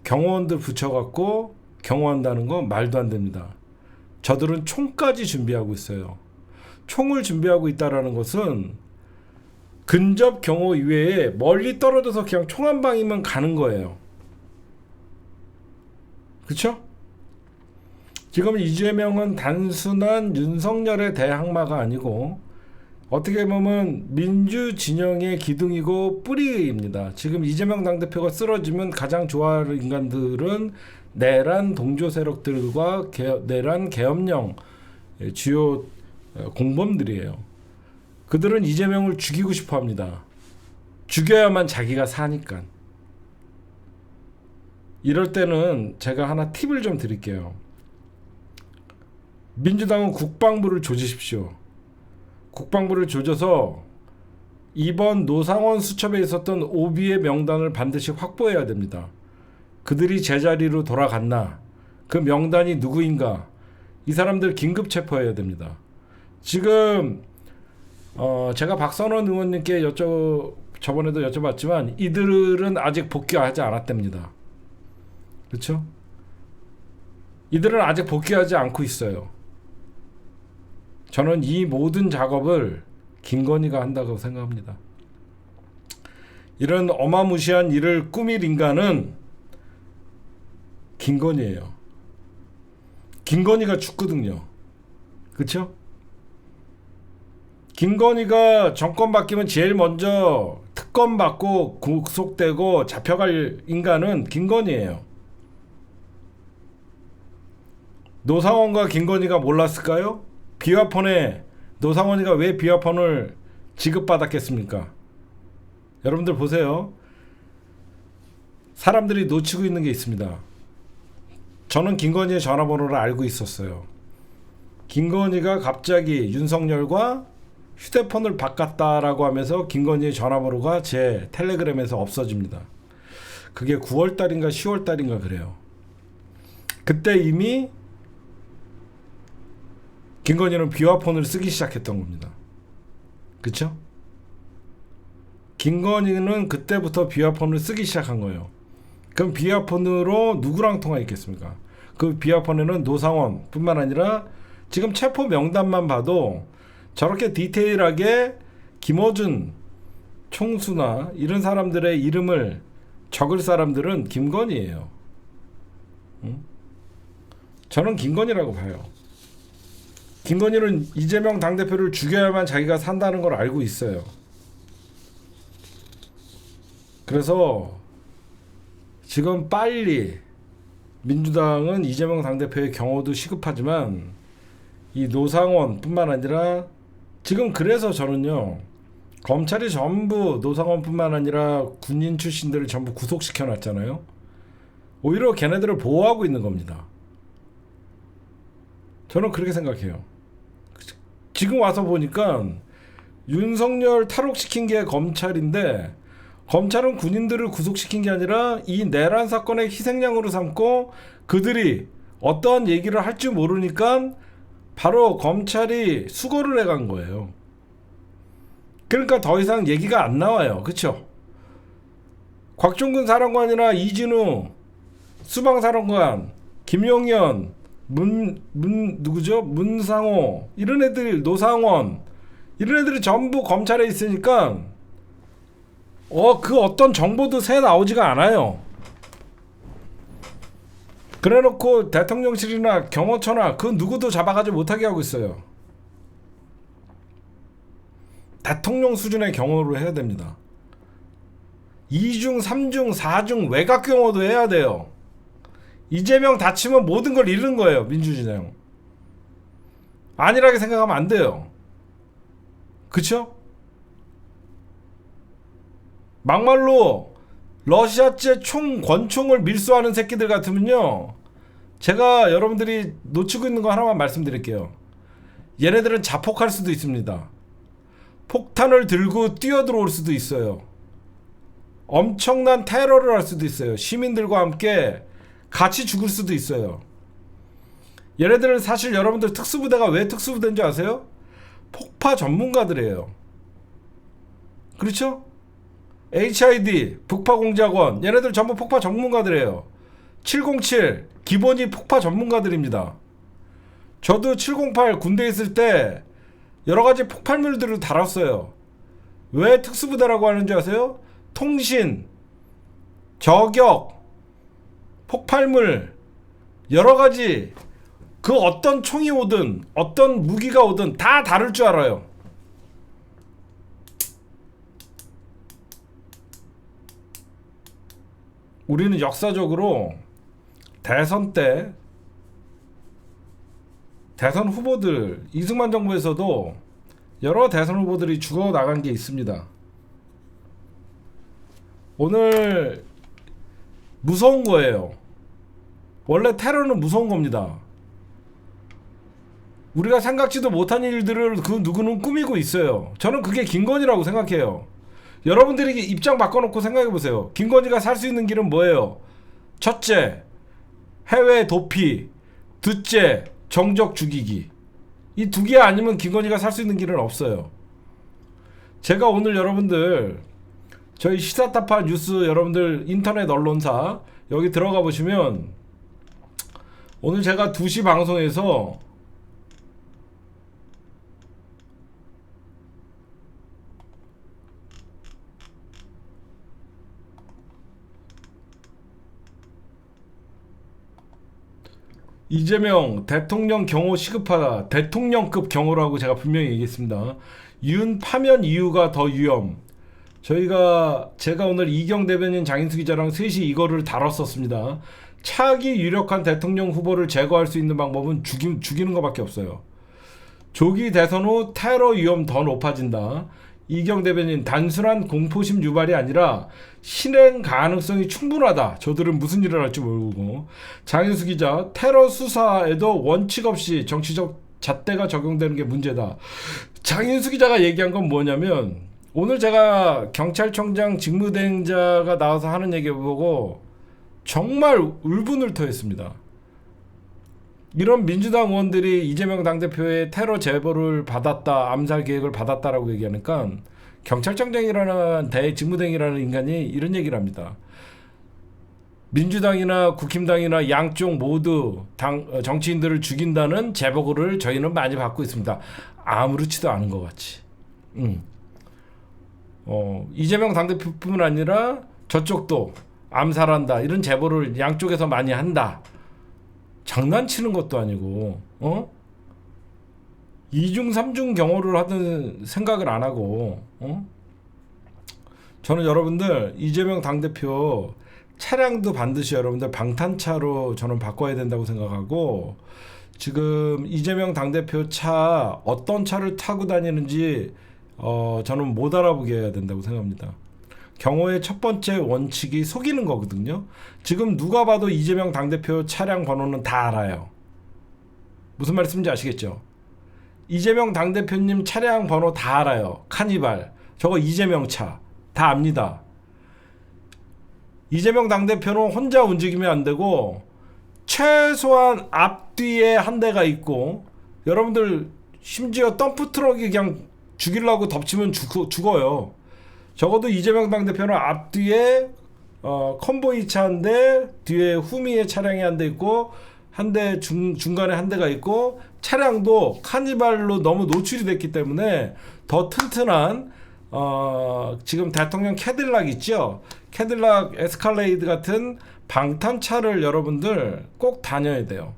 경호원들 붙여갖고 경호한다는 건 말도 안 됩니다. 저들은 총까지 준비하고 있어요. 총을 준비하고 있다는 것은 근접 경호 이외에 멀리 떨어져서 그냥 총 한 방이면 가는 거예요. 그렇죠? 지금 이재명은 단순한 윤석열의 대항마가 아니고 어떻게 보면 민주 진영의 기둥이고 뿌리입니다. 지금 이재명 당대표가 쓰러지면 가장 좋아할 인간들은 내란 동조 세력들과 내란 계엄령 주요 공범들이에요. 그들은 이재명을 죽이고 싶어 합니다. 죽여야만 자기가 사니까. 이럴 때는 제가 하나 팁을 좀 드릴게요. 민주당은 국방부를 조지십시오. 국방부를 조져서 이번 노상원 수첩에 있었던 오비의 명단을 반드시 확보해야 됩니다. 그들이 제자리로 돌아갔나? 그 명단이 누구인가? 이 사람들 긴급 체포해야 됩니다. 지금 제가 박선원 의원님께 저번에도 여쭤봤지만 이들은 아직 복귀하지 않았답니다. 그렇죠? 이들은 아직 복귀하지 않고 있어요. 저는 이 모든 작업을 김건희가 한다고 생각합니다. 이런 어마무시한 일을 꾸밀 인간은 김건희예요. 김건희가 죽거든요. 그렇죠? 김건희가 정권 바뀌면 제일 먼저 특검 받고 구속되고 잡혀갈 인간은 김건희예요. 노상원과 김건희가 몰랐을까요? 비화폰에 노상원이가 왜 비화폰을 지급받았겠습니까? 여러분들 보세요. 사람들이 놓치고 있는 게 있습니다. 저는 김건희의 전화번호를 알고 있었어요. 김건희가 갑자기 윤석열과 휴대폰을 바꿨다라고 하면서 김건희의 전화번호가 제 텔레그램에서 없어집니다. 그게 9월달인가 10월달인가 그래요. 그때 이미 김건희는 비화폰을 쓰기 시작했던 겁니다. 그쵸? 김건희는 그때부터 비화폰을 쓰기 시작한 거예요. 그럼 비화폰으로 누구랑 통화했겠습니까? 그 비화폰에는 노상원 뿐만 아니라 지금 체포 명단만 봐도 저렇게 디테일하게 김어준 총수나 이런 사람들의 이름을 적을 사람들은 김건희예요. 응? 저는 김건희라고 봐요. 김건희는 이재명 당대표를 죽여야만 자기가 산다는 걸 알고 있어요. 그래서 지금 빨리 민주당은 이재명 당대표의 경호도 시급하지만 이 노상원 뿐만 아니라 지금 그래서 저는요, 검찰이 전부 노상원 뿐만 아니라 군인 출신들을 전부 구속시켜 놨잖아요. 오히려 걔네들을 보호하고 있는 겁니다. 저는 그렇게 생각해요. 지금 와서 보니까 윤석열 탈옥시킨 게 검찰인데 검찰은 군인들을 구속시킨 게 아니라 이 내란 사건의 희생양으로 삼고 그들이 어떠한 얘기를 할 줄 모르니까 바로 검찰이 수거를 해간 거예요. 그러니까 더 이상 얘기가 안 나와요. 그쵸? 곽종근 사령관이나 이진우 수방사령관, 김용현, 누구죠? 문상호, 이런 애들, 노상원, 이런 애들이 전부 검찰에 있으니까, 그 어떤 정보도 새 나오지가 않아요. 그래 놓고 대통령실이나 경호처나 그 누구도 잡아가지 못하게 하고 있어요. 대통령 수준의 경호를 해야 됩니다. 2중, 3중, 4중 외곽 경호도 해야 돼요. 이재명 다치면 모든 걸 잃는 거예요. 민주진영. 안일하게 생각하면 안 돼요. 그쵸? 막말로 러시아제 권총을 밀수하는 새끼들 같으면요, 제가 여러분들이 놓치고 있는 거 하나만 말씀드릴게요. 얘네들은 자폭할 수도 있습니다. 폭탄을 들고 뛰어들어올 수도 있어요. 엄청난 테러를 할 수도 있어요. 시민들과 함께 같이 죽을 수도 있어요. 얘네들은 사실 여러분들 특수부대가 왜 특수부대인 줄 아세요? 폭파 전문가들이에요. 그렇죠? HID, 북파공작원, 얘네들 전부 폭파 전문가들이에요. 707, 기본이 폭파 전문가들입니다. 저도 708 군대에 있을 때 여러가지 폭발물들을 달았어요. 왜 특수부대라고 하는지 아세요? 통신, 저격, 폭발물, 여러가지 그 어떤 총이 오든 어떤 무기가 오든 다 다룰 줄 알아요. 우리는 역사적으로 대선 때 대선 후보들, 이승만 정부에서도 여러 대선 후보들이 죽어 나간 게 있습니다. 오늘 무서운 거예요. 원래 테러는 무서운 겁니다. 우리가 생각지도 못한 일들을 그 누구는 꾸미고 있어요. 저는 그게 김건희라고 생각해요. 여러분들이 입장 바꿔놓고 생각해보세요. 김건희가 살 수 있는 길은 뭐예요? 첫째, 해외 도피. 둘째, 정적 죽이기. 이 두 개 아니면 김건희가 살 수 있는 길은 없어요. 제가 오늘 여러분들 저희 시사타파 뉴스 여러분들 인터넷 언론사 여기 들어가 보시면 오늘 제가 2시 방송에서 이재명 대통령 경호 시급하다. 대통령급 경호라고 제가 분명히 얘기했습니다. 윤 파면 이유가 더 위험. 제가 오늘 이경 대변인 장인수 기자랑 셋이 이거를 다뤘었습니다. 차기 유력한 대통령 후보를 제거할 수 있는 방법은 죽이는 것밖에 없어요. 조기 대선 후 테러 위험 더 높아진다. 이경 대변인 단순한 공포심 유발이 아니라 실행 가능성이 충분하다. 저들은 무슨 일을 할지 모르고. 장인수 기자, 테러 수사에도 원칙 없이 정치적 잣대가 적용되는 게 문제다. 장인수 기자가 얘기한 건 뭐냐면 오늘 제가 경찰청장 직무대행자가 나와서 하는 얘기 보고 정말 울분을토했습니다. 이런 민주당 의원들이 이재명 당대표의 테러 제보를 받았다, 암살 계획을 받았다라고 얘기하니까 경찰청장이라는 대직무대행이라는 인간이 이런 얘기를 합니다. 민주당이나 국힘당이나 양쪽 모두 정치인들을 죽인다는 제보를 저희는 많이 받고 있습니다. 아무렇지도 않은 것 같이. 이재명 당대표뿐만 아니라 저쪽도 암살한다 이런 제보를 양쪽에서 많이 한다. 장난치는 것도 아니고 2중 3중 경호를 하든 생각을 안 하고 저는 여러분들 이재명 당대표 차량도 반드시 여러분들 방탄차로 저는 바꿔야 된다고 생각하고 지금 이재명 당대표 차 어떤 차를 타고 다니는지 저는 못 알아보게 해야 된다고 생각합니다. 경호의 첫 번째 원칙이 속이는 거거든요. 지금 누가 봐도 이재명 당대표 차량 번호는 다 알아요. 무슨 말씀인지 아시겠죠? 이재명 당대표님 차량 번호 다 알아요. 카니발 저거 이재명 차 다 압니다. 이재명 당대표는 혼자 움직이면 안 되고 최소한 앞뒤에 한 대가 있고 여러분들 심지어 덤프트럭이 그냥 죽이려고 덮치면 죽어요. 적어도 이재명 당대표는 앞뒤에 컨보이 차 한 대, 뒤에 후미의 차량이 한 대 있고 한 대 중간에 한 대가 있고 차량도 카니발로 너무 노출이 됐기 때문에 더 튼튼한 지금 대통령 캐딜락 있죠? 캐딜락 에스칼레이드 같은 방탄차를 여러분들 꼭 다녀야 돼요.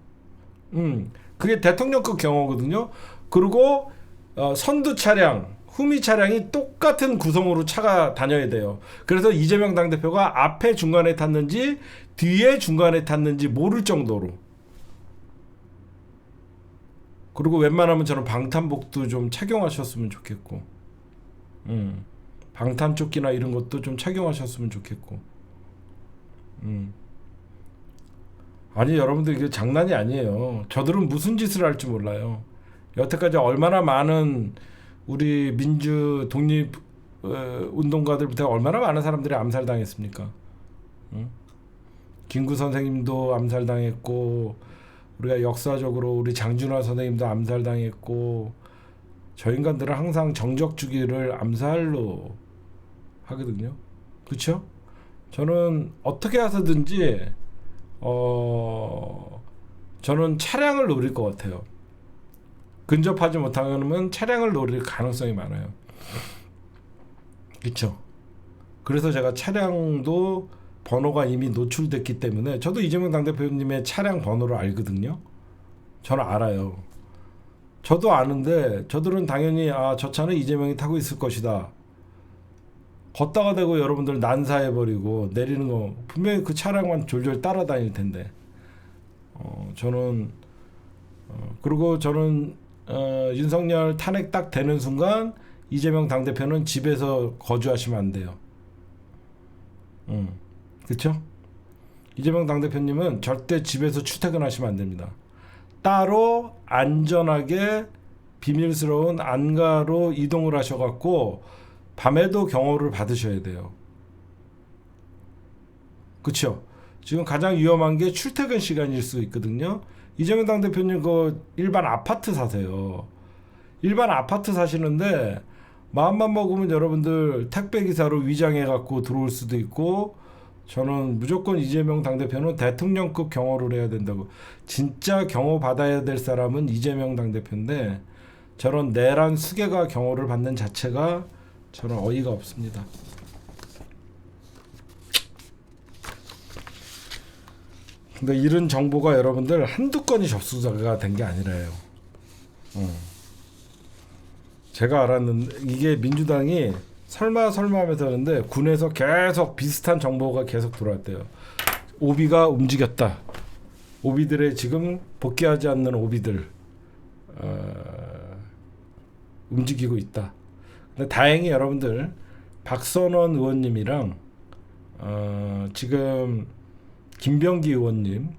그게 대통령급 경호거든요. 그리고 선두 차량 후미 차량이 똑같은 구성으로 차가 다녀야 돼요. 그래서 이재명 당대표가 앞에 중간에 탔는지 뒤에 중간에 탔는지 모를 정도로. 그리고 웬만하면 저는 방탄복도 좀 착용하셨으면 좋겠고 방탄조끼나 이런 것도 좀 착용하셨으면 좋겠고 아니 여러분들 이게 장난이 아니에요. 저들은 무슨 짓을 할지 몰라요. 여태까지 얼마나 많은 우리 민주 독립 운동가들부터 얼마나 많은 사람들이 암살당했습니까? 김구 선생님도 암살당했고 우리가 역사적으로 우리 장준화 선생님도 암살당했고 저 인간들은 항상 정적주기를 암살로 하거든요. 그렇죠? 저는 어떻게 해서든지 저는 차량을 노릴 것 같아요. 근접하지 못하면 차량을 노릴 가능성이 많아요. 그렇죠? 그래서 제가 차량도 번호가 이미 노출됐기 때문에 저도 이재명 당대표님의 차량 번호를 알거든요. 저는 알아요. 저도 아는데 저들은 당연히 저 차는 이재명이 타고 있을 것이다. 걷다가 대고 여러분들 난사해버리고 내리는 거 분명히 그 차량만 졸졸 따라다닐 텐데 저는 그리고 저는 윤석열 탄핵 딱 되는 순간 이재명 당대표는 집에서 거주하시면 안 돼요. 그쵸? 이재명 당대표님은 절대 집에서 출퇴근하시면 안 됩니다. 따로 안전하게 비밀스러운 안가로 이동을 하셔갖고 밤에도 경호를 받으셔야 돼요. 그쵸? 지금 가장 위험한 게 출퇴근 시간일 수 있거든요. 이재명 당대표님 그 일반 아파트 사세요. 일반 아파트 사시는데 마음만 먹으면 여러분들 택배기사로 위장해갖고 들어올 수도 있고, 저는 무조건 이재명 당대표는 대통령급 경호를 해야 된다고. 진짜 경호 받아야 될 사람은 이재명 당대표인데 저런 내란 수개가 경호를 받는 자체가 저는 어이가 없습니다. 근데 이런 정보가 여러분들 한두 건이 접수가 된 게 아니라요. 제가 알았는데 이게 민주당이 설마 하면서 하는데 군에서 계속 비슷한 정보가 계속 들어왔대요. 오비가 움직였다. 오비들의 지금 복귀하지 않는 오비들 움직이고 있다. 근데 다행히 여러분들 박선원 의원님이랑 지금 김병기 의원님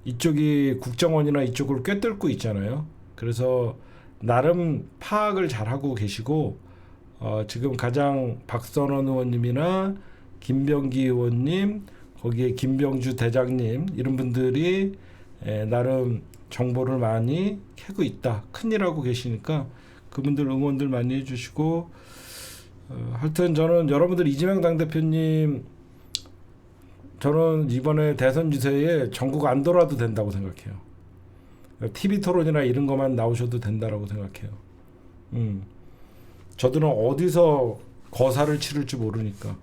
이쪽이 국정원이나 이쪽을 꿰뚫고 있잖아요. 그래서 나름 파악을 잘하고 계시고 지금 가장 박선원 의원님이나 김병기 의원님, 거기에 김병주 대장님 이런 분들이 나름 정보를 많이 캐고 있다. 큰일하고 계시니까 그분들 응원들 많이 해주시고, 하여튼 저는 여러분들 이재명 당대표님 저는 이번에 대선 유세에 전국 안 돌아도 된다고 생각해요. TV 토론이나 이런 것만 나오셔도 된다라고 생각해요. 저들은 어디서 거사를 치를지 모르니까.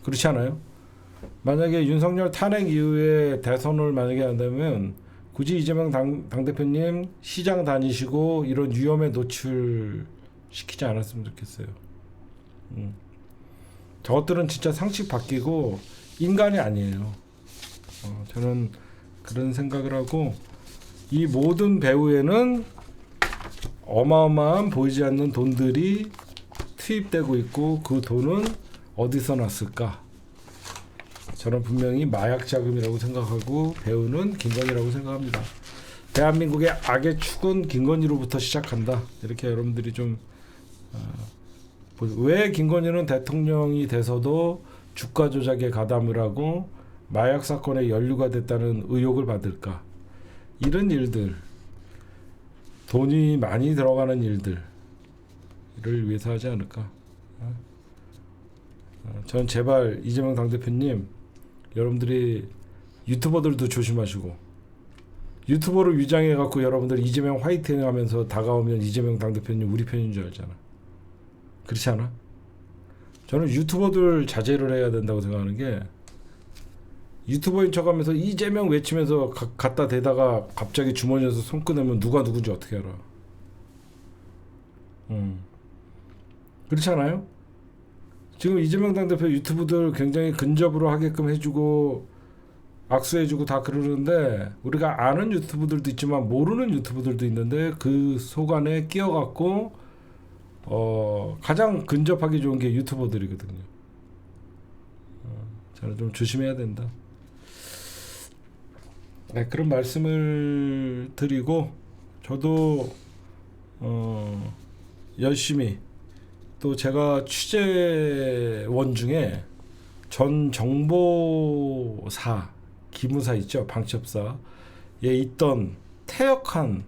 그렇지 않아요? 만약에 윤석열 탄핵 이후에 대선을 만약에 한다면 굳이 이재명 당대표님 시장 다니시고 이런 위험에 노출시키지 않았으면 좋겠어요. 저것들은 진짜 상식 바뀌고 인간이 아니에요. 저는 그런 생각을 하고, 이 모든 배후에는 어마어마한 보이지 않는 돈들이 투입되고 있고, 그 돈은 어디서 났을까? 저는 분명히 마약 자금이라고 생각하고 배우는 김건희라고 생각합니다. 대한민국의 악의 축은 김건희로부터 시작한다. 이렇게 여러분들이 좀 왜 김건희는 대통령이 돼서도 주가 조작에 가담을 하고 마약 사건에 연루가 됐다는 의혹을 받을까? 이런 일들, 돈이 많이 들어가는 일들을 위해서 하지 않을까? 전 제발 이재명 당대표님, 여러분들이 유튜버들도 조심하시고, 유튜버를 위장해갖고 여러분들 이재명 화이팅 하면서 다가오면 이재명 당대표님 우리 편인 줄 알잖아. 그렇지 않아? 저는 유튜버들 자제를 해야 된다고 생각하는 게, 유튜버인 척하면서 이재명 외치면서 갖다 대다가 갑자기 주머니에서 손 꺼내면 누가 누군지 어떻게 알아? 그렇지 않아요? 지금 이재명 당대표 유튜브들 굉장히 근접으로 하게끔 해주고 악수해주고 다 그러는데, 우리가 아는 유튜브들도 있지만 모르는 유튜브들도 있는데 그 속 안에 끼어갖고 가장 근접하기 좋은 게 유튜버들이거든요. 저는 좀 조심해야 된다. 네, 그런 말씀을 드리고, 저도 열심히, 또 제가 취재원 중에 전 정보사 기무사 있죠, 방첩사에 있던 퇴역한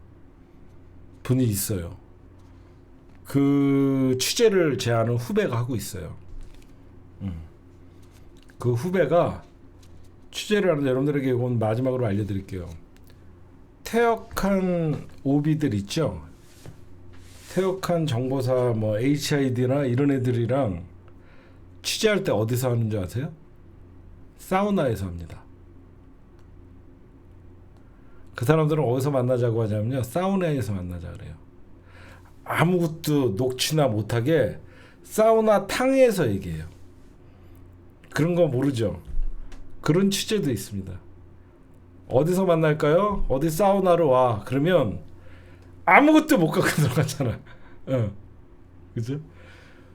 분이 있어요. 그 취재를 제 아는 후배가 하고 있어요. 그 후배가 취재를 하는데, 여러분들에게 이건 마지막으로 알려드릴게요. 퇴역한 오비들 있죠, 퇴역한 정보사 뭐 HID나 이런 애들이랑 취재할 때 어디서 하는 줄 아세요? 사우나에서 합니다. 그 사람들은 어디서 만나자고 하냐면요, 사우나에서 만나자 그래요. 아무것도 녹취나 못하게 사우나 탕에서 얘기해요. 그런 거 모르죠? 그런 취재도 있습니다. 어디서 만날까요? 어디 사우나로 와. 그러면 아무것도 못 갖고 들어갔잖아. 어, 그죠?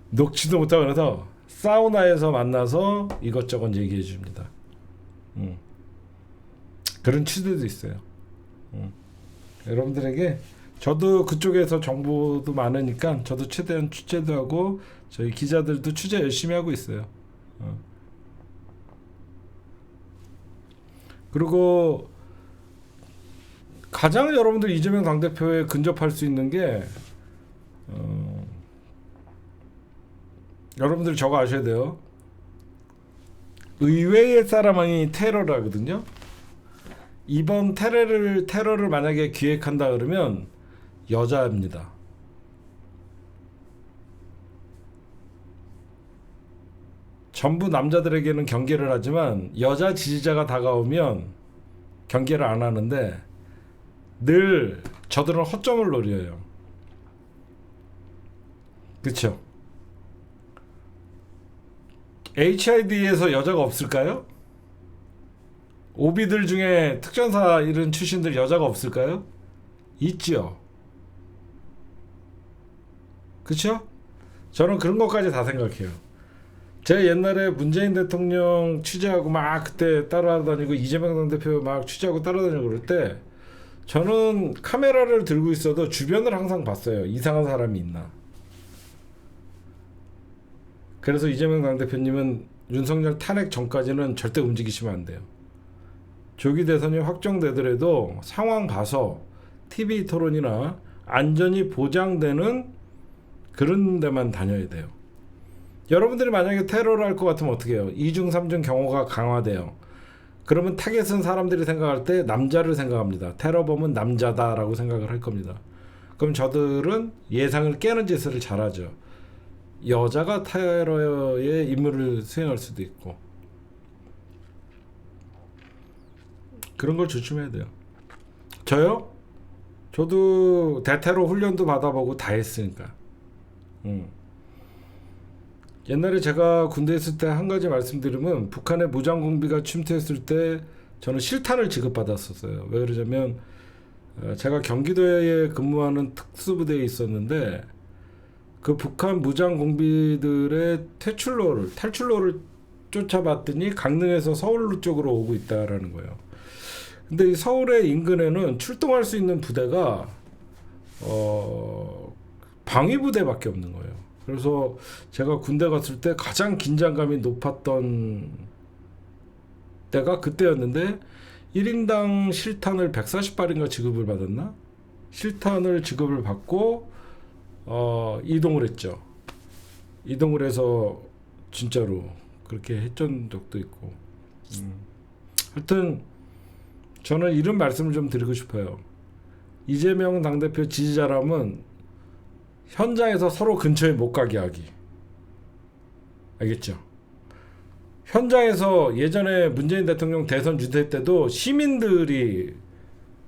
녹지도 못하고 그래서 사우나에서 만나서 이것저것 얘기해 줍니다. 그런 취재도 있어요. 여러분들에게 저도 그쪽에서 정보도 많으니까 저도 최대한 취재도 하고 저희 기자들도 취재 열심히 하고 있어요. 그리고 가장 여러분들 이재명 당대표에 근접할 수 있는 게 여러분들 저거 아셔야 돼요. 의외의 사람이 테러를 하거든요. 이번 테러를 만약에 기획한다 그러면 여자입니다. 전부 남자들에게는 경계를 하지만 여자 지지자가 다가오면 경계를 안 하는데 늘 저들은 허점을 노려요. 그렇죠? HID에서 여자가 없을까요? 오비들 중에 특전사 이런 출신들 여자가 없을까요? 있죠. 그쵸? 저는 그런 것까지 다 생각해요. 제가 옛날에 문재인 대통령 취재하고 막 그때 따라다니고 이재명 당대표 막 취재하고 따라다니고 그럴 때 저는 카메라를 들고 있어도 주변을 항상 봤어요. 이상한 사람이 있나. 그래서 이재명 당대표님은 윤석열 탄핵 전까지는 절대 움직이시면 안 돼요. 조기 대선이 확정되더라도 상황 봐서 TV 토론이나 안전이 보장되는 그런 데만 다녀야 돼요. 여러분들이 만약에 테러를 할 것 같으면 어떻게 해요? 2중 3중 경호가 강화돼요. 그러면 타겟은 사람들이 생각할 때 남자를 생각합니다. 테러범은 남자다라고 생각을 할 겁니다. 그럼 저들은 예상을 깨는 짓을 잘하죠. 여자가 테러의 임무를 수행할 수도 있고 그런 걸 조심해야 돼요. 저요? 저도 대테러 훈련도 받아보고 다 했으니까. 옛날에 제가 군대에 있을 때 한 가지 말씀드리면 북한의 무장공비가 침투했을 때 저는 실탄을 지급받았었어요. 왜 그러냐면 제가 경기도에 근무하는 특수부대에 있었는데 그 북한 무장공비들의 탈출로를 쫓아봤더니 강릉에서 서울 쪽으로 오고 있다라는 거예요. 근데 이 서울의 인근에는 출동할 수 있는 부대가 방위부대밖에 없는 거예요. 그래서 제가 군대 갔을 때 가장 긴장감이 높았던 때가 그때였는데 1인당 실탄을 140발인가 지급을 받았나? 실탄을 지급을 받고 이동을 했죠. 이동을 해서 진짜로 그렇게 했던 적도 있고. 하여튼 저는 이런 말씀을 좀 드리고 싶어요. 이재명 당대표 지지자라면 현장에서 서로 근처에 못 가게 하기. 알겠죠? 현장에서 예전에 문재인 대통령 대선 유세 때도 시민들이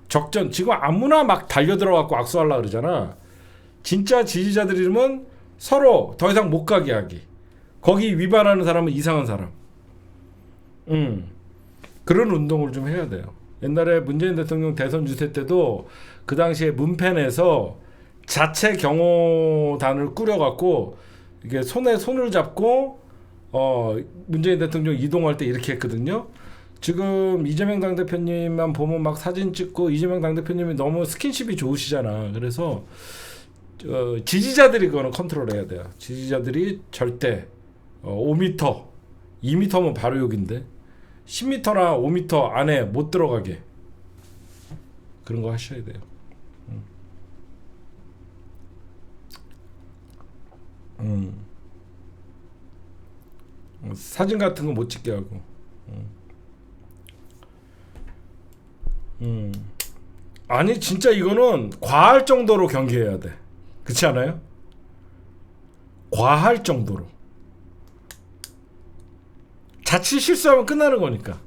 적전 지금 아무나 막 달려들어갖고 악수하려고 그러잖아. 진짜 지지자들이면 서로 더 이상 못 가게 하기. 거기 위반하는 사람은 이상한 사람. 그런 운동을 좀 해야 돼요. 옛날에 문재인 대통령 대선 유세 때도 그 당시에 문펜에서 자체 경호단을 꾸려갖고 이게 손에 손을 잡고 문재인 대통령 이동할 때 이렇게 했거든요. 지금 이재명 당대표님만 보면 막 사진 찍고 이재명 당대표님이 너무 스킨십이 좋으시잖아. 그래서 지지자들이 그거는 컨트롤해야 돼요. 지지자들이 절대 5m, 2m면 바로 여기인데 10m나 5m 안에 못 들어가게 그런 거 하셔야 돼요. 사진 같은 거 못 찍게 하고. 아니 진짜 이거는 과할 정도로 경계해야 돼. 그렇지 않아요? 과할 정도로. 자칫 실수하면 끝나는 거니까.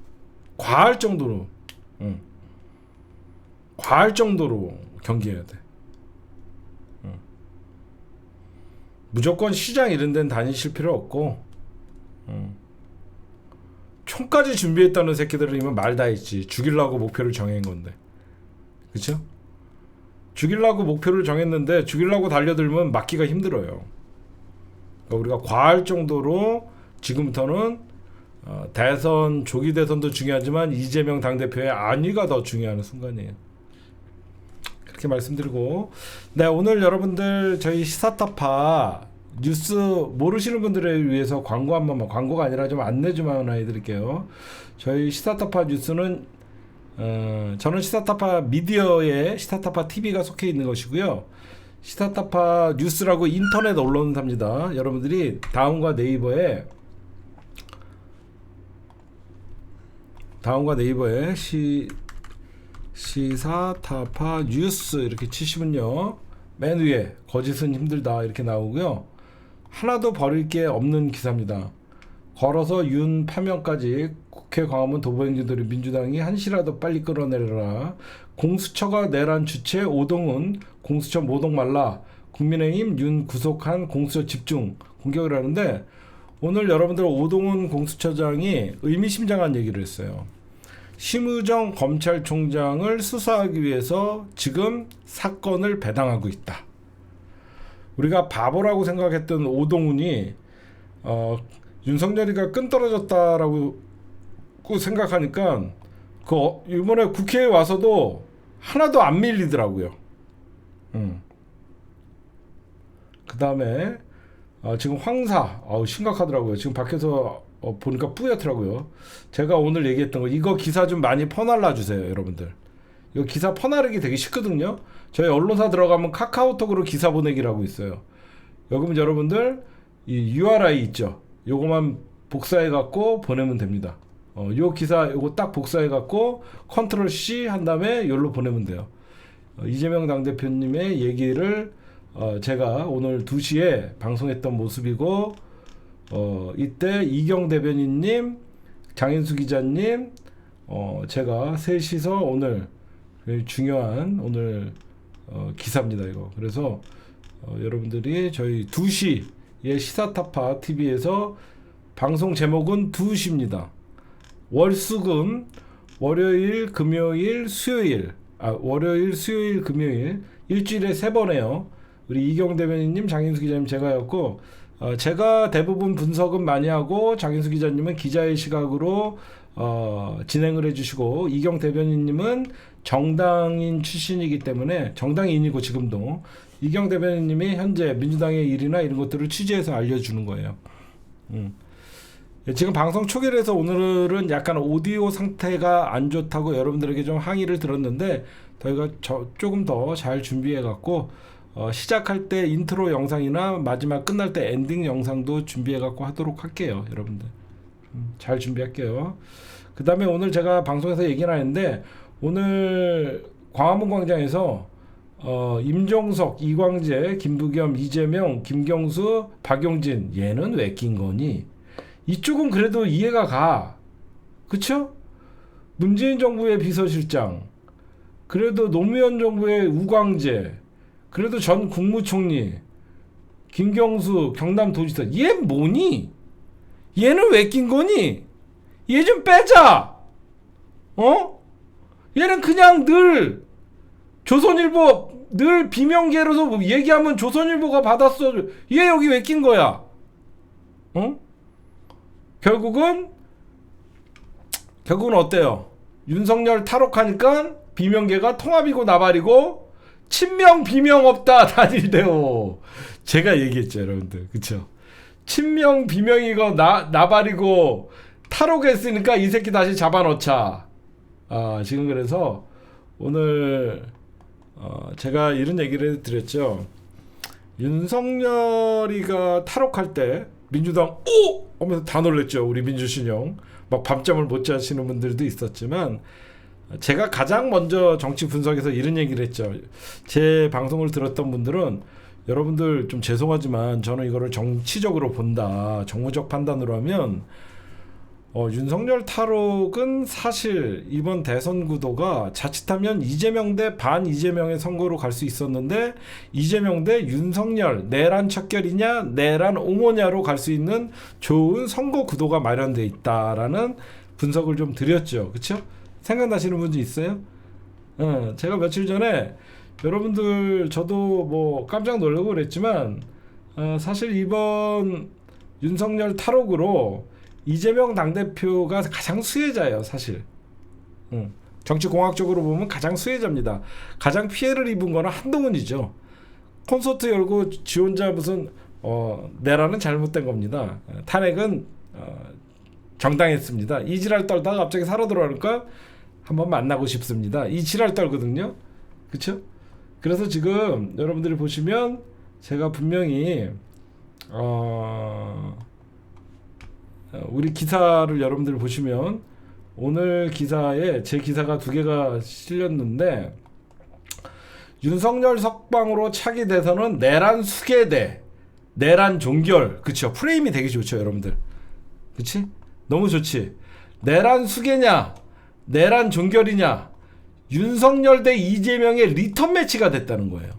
과할 정도로. 과할 정도로 경계해야 돼. 무조건 시장 이런 데는 다니실 필요 없고 총까지 준비했다는 새끼들이면 말 다 했지. 죽이려고 목표를 정한 건데. 그쵸? 죽이려고 목표를 정했는데 죽이려고 달려들면 막기가 힘들어요. 그러니까 우리가 과할 정도로 지금부터는 대선, 조기 대선도 중요하지만 이재명 당대표의 안위가 더 중요한 순간이에요. 그렇게 말씀드리고, 네, 오늘 여러분들 저희 시사타파 뉴스 모르시는 분들을 위해서 광고 한 번만, 광고가 아니라 좀 안내 좀 하나 해드릴게요. 저희 시사타파 뉴스는 저는 시사타파 미디어에 시사타파 TV가 속해 있는 것이고요. 시사타파 뉴스라고 인터넷 언론사입니다. 여러분들이 다음과 네이버에 시사타파 뉴스 이렇게 치시면요, 맨 위에 거짓은 힘들다 이렇게 나오고요. 하나도 버릴 게 없는 기사입니다. 걸어서 윤 파면까지 국회 광화문 도보행진들이 민주당이 한시라도 빨리 끌어내려라. 공수처가 내란 주체 오동훈 공수처 모독 말라. 국민의힘 윤 구속한 공수처 집중 공격을 하는데, 오늘 여러분들 오동훈 공수처장이 의미심장한 얘기를 했어요. 심의정 검찰총장을 수사하기 위해서 지금 사건을 배당하고 있다. 우리가 바보라고 생각했던 오동훈이 윤석열이가 끈떨어졌다라고 생각하니까 이번에 국회에 와서도 하나도 안 밀리더라고요. 그 다음에 지금 황사 심각하더라고요. 지금 밖에서 보니까 뿌옇더라고요. 제가 오늘 얘기했던 거, 이거 기사 좀 많이 퍼날라 주세요, 여러분들. 이거 기사 퍼나르기 되게 쉽거든요. 저희 언론사 들어가면 카카오톡으로 기사 보내기라고 있어요. 여러분, 여러분들 이 URI 있죠? 요거만 복사해 갖고 보내면 됩니다. 요 기사 요거 딱 복사해 갖고 컨트롤 C 한 다음에 요로 보내면 돼요. 이재명 당대표님의 얘기를 제가 오늘 2시에 방송했던 모습이고, 이때 이경 대변인님, 장인수 기자님, 제가 셋이서 오늘 중요한 오늘 기사입니다, 이거. 그래서 여러분들이 저희 2시에 시사타파 TV에서 방송 제목은 2시입니다. 월수금, 월요일, 금요일, 수요일, 월요일, 수요일, 금요일 일주일에 3번 해요. 우리 이경 대변인님, 장인수 기자님 제가였고, 제가 대부분 분석은 많이 하고 장인수 기자님은 기자의 시각으로 진행을 해주시고, 이경 대변인님은 정당인 출신이기 때문에, 정당인이고 지금도 이경 대변인님이 현재 민주당의 일이나 이런 것들을 취재해서 알려주는 거예요. 지금 방송 초기라서 오늘은 약간 오디오 상태가 안 좋다고 여러분들에게 좀 항의를 들었는데, 저희가 조금 더 잘 준비해 갖고 시작할 때 인트로 영상이나 마지막 끝날 때 엔딩 영상도 준비해 갖고 하도록 할게요, 여러분들. 잘 준비할게요. 그 다음에 오늘 제가 방송에서 얘기를 하는데, 오늘 광화문 광장에서 임종석, 이광재, 김부겸, 이재명, 김경수, 박용진, 얘는 왜 낀 거니? 이쪽은 그래도 이해가 가. 그쵸? 문재인 정부의 비서실장, 그래도 노무현 정부의 우광재, 그래도 전 국무총리, 김경수 경남도지사, 얘 뭐니? 얘는 왜 낀 거니? 얘 좀 빼자. 얘는 그냥 늘 조선일보 늘 비명계로서 얘기하면 조선일보가 받았어. 얘 여기 왜 낀 거야? 결국은 어때요? 윤석열 탈옥하니까 비명계가 통합이고 나발이고, 친명 비명 없다 단일대오. 제가 얘기했죠, 여러분들. 그쵸? 친명 비명이고 나발이고 탈옥했으니까 이 새끼 다시 잡아놓자. 지금 그래서 오늘 제가 이런 얘기를 드렸죠. 윤석열이가 탈옥할 때 민주당 오! 하면서 다 놀랬죠. 우리 민주신용 막 밤잠을 못 자시는 분들도 있었지만, 제가 가장 먼저 정치 분석에서 이런 얘기를 했죠. 제 방송을 들었던 분들은, 여러분들 좀 죄송하지만 저는 이거를 정치적으로 본다, 정무적 판단으로 하면 윤석열 탈옥은 사실 이번 대선 구도가 자칫하면 이재명 대 반 이재명의 선거로 갈 수 있었는데, 이재명 대 윤석열, 내란 척결이냐 내란 옹호냐로 갈 수 있는 좋은 선거 구도가 마련돼 있다라는 분석을 좀 드렸죠. 그렇죠? 생각나시는 분도 있어요? 제가 며칠 전에 여러분들 저도 뭐 깜짝 놀라고 그랬지만 사실 이번 윤석열 탈옥으로 이재명 당대표가 가장 수혜자예요, 사실. 정치공학적으로 보면 가장 수혜자입니다. 가장 피해를 입은 거는 한동훈이죠. 콘서트 열고 지 혼자 무슨 내란은 잘못된 겁니다. 탄핵은 정당했습니다. 이 지랄 떨다가 갑자기 살아 들어가니까 한번 만나고 싶습니다. 이 지랄 떨거든요. 그쵸? 그래서 지금 여러분들이 보시면 제가 분명히 우리 기사를 여러분들이 보시면 오늘 기사에 제 기사가 2개가 실렸는데 윤석열 석방으로 차기 대선은 내란 수계대 내란 종결. 그쵸? 프레임이 되게 좋죠, 여러분들. 그치? 너무 좋지. 내란 수계냐 내란 종결이냐, 윤석열 대 이재명의 리턴 매치가 됐다는 거예요.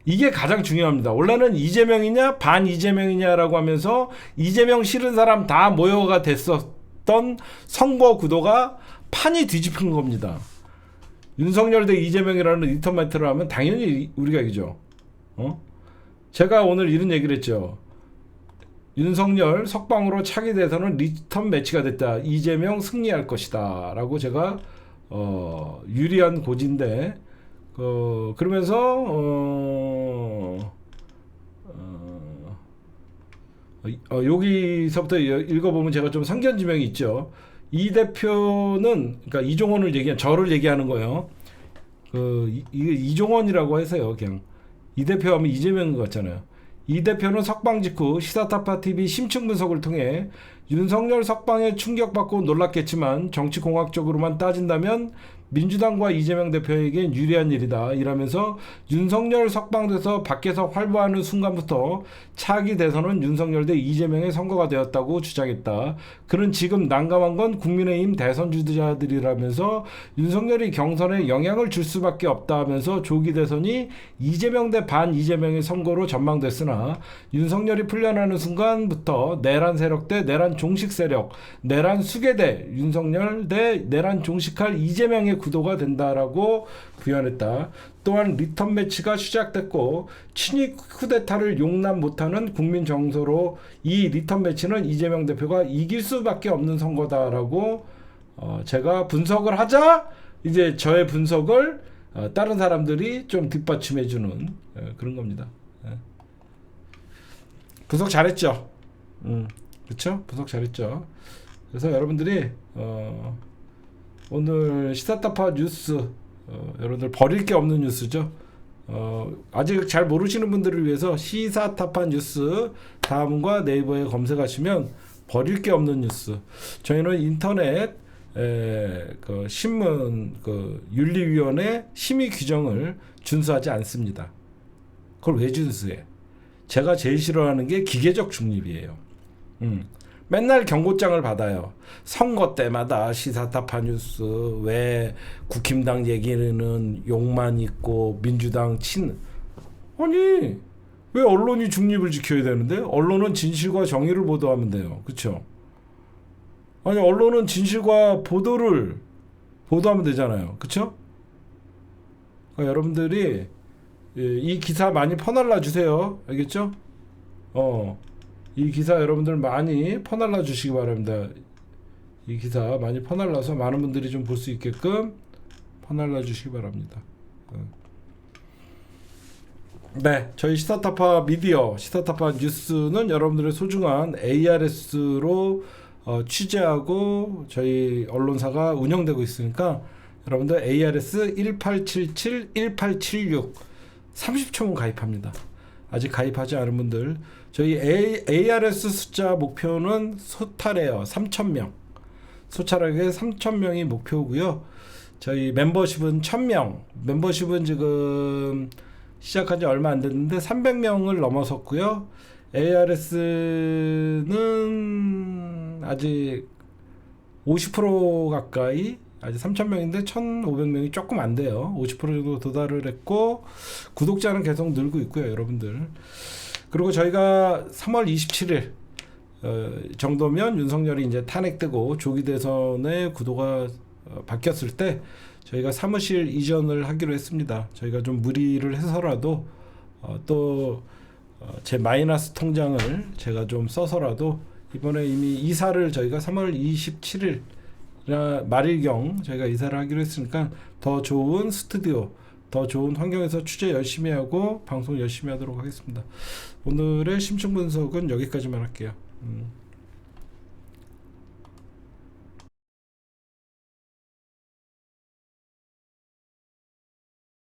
이게 가장 중요합니다. 원래는 이재명이냐 반 이재명이냐라고 하면서 이재명 싫은 사람 다 모여가 됐었던 선거 구도가 판이 뒤집힌 겁니다. 윤석열 대 이재명이라는 리턴 매치를 하면 당연히 우리가 이기죠. 제가 오늘 이런 얘기를 했죠. 윤석열 석방으로 차기 대선은 리턴 매치가 됐다. 이재명 승리할 것이다. 라고 제가 유리한 고지인데 그러면서 여기서부터 읽어보면 제가 좀 성견지명이 있죠. 이 대표는 그러니까 이종원을 저를 얘기하는 거예요. 이종원이라고 해서요. 그냥 이 대표 하면 이재명 같잖아요. 이 대표는 석방 직후 시사타파TV 심층 분석을 통해 윤석열 석방에 충격받고 놀랐겠지만 정치공학적으로만 따진다면 민주당과 이재명 대표에겐 유리한 일이다. 이라면서 윤석열 석방돼서 밖에서 활보하는 순간부터 차기 대선은 윤석열 대 이재명의 선거가 되었다고 주장했다. 그는 지금 난감한 건 국민의힘 대선 주자들이라면서 윤석열이 경선에 영향을 줄 수밖에 없다 하면서 조기 대선이 이재명 대 반 이재명의 선거로 전망됐으나 윤석열이 풀려나는 순간부터 내란 세력 대 내란 종식 세력, 내란 수계대 윤석열 대 내란 종식할 이재명의 구도가 된다라고 부연했다. 또한 리턴 매치가 시작됐고 친이 쿠데타를 용납 못하는 국민 정서로 이 리턴 매치는 이재명 대표가 이길 수밖에 없는 선거다라고 제가 분석을 하자 이제 저의 분석을 다른 사람들이 좀 뒷받침해주는 그런 겁니다. 분석 잘했죠. 그렇죠? 분석 잘했죠. 그래서 여러분들이 오늘 시사타파 뉴스 여러분들 버릴 게 없는 뉴스죠. 아직 잘 모르시는 분들을 위해서 시사타파 뉴스 다음과 네이버에 검색하시면 버릴 게 없는 뉴스. 저희는 인터넷 신문 윤리위원회 심의 규정을 준수하지 않습니다. 그걸 왜 준수해? 제가 제일 싫어하는 게 기계적 중립이에요. 맨날 경고장을 받아요. 선거 때마다 시사타파 뉴스 왜 국힘당 얘기는 욕만 있고 민주당 아니 왜 언론이 중립을 지켜야 되는데? 언론은 진실과 정의를 보도하면 돼요. 그렇죠? 아니 언론은 진실과 보도를 보도하면 되잖아요. 그렇죠? 그러니까 여러분들이 이 기사 많이 퍼날라 주세요. 알겠죠? 이 기사 여러분들 많이 퍼날라 주시기 바랍니다. 이 기사 많이 퍼날라서 많은 분들이 좀 볼 수 있게끔 퍼날라 주시기 바랍니다. 네, 저희 시사타파 미디어, 시사타파 뉴스는 여러분들의 소중한 ARS로 취재하고 저희 언론사가 운영되고 있으니까 여러분들 ARS 1877, 1876 30초면 가입합니다. 아직 가입하지 않은 분들 저희 ARS 숫자 목표는 소탈해요. 3,000명. 소탈하게 3,000명이 목표고요. 저희 멤버십은 1,000명. 멤버십은 지금 시작한 지 얼마 안 됐는데 300명을 넘어섰고요. ARS는 아직 50% 가까이 아직 3,000명인데 1,500명이 조금 안 돼요. 50% 정도 도달을 했고 구독자는 계속 늘고 있고요, 여러분들. 그리고 저희가 3월 27일 정도면 윤석열이 이제 탄핵되고 조기 대선의 구도가 바뀌었을 때 저희가 사무실 이전을 하기로 했습니다. 저희가 좀 무리를 해서라도 또 제 마이너스 통장을 제가 좀 써서라도 이번에 이미 이사를 저희가 3월 27일 말일경 저희가 이사를 하기로 했으니까 더 좋은 스튜디오, 더 좋은 환경에서 취재 열심히 하고 방송 열심히 하도록 하겠습니다. 오늘의 심층 분석은 여기까지만 할게요.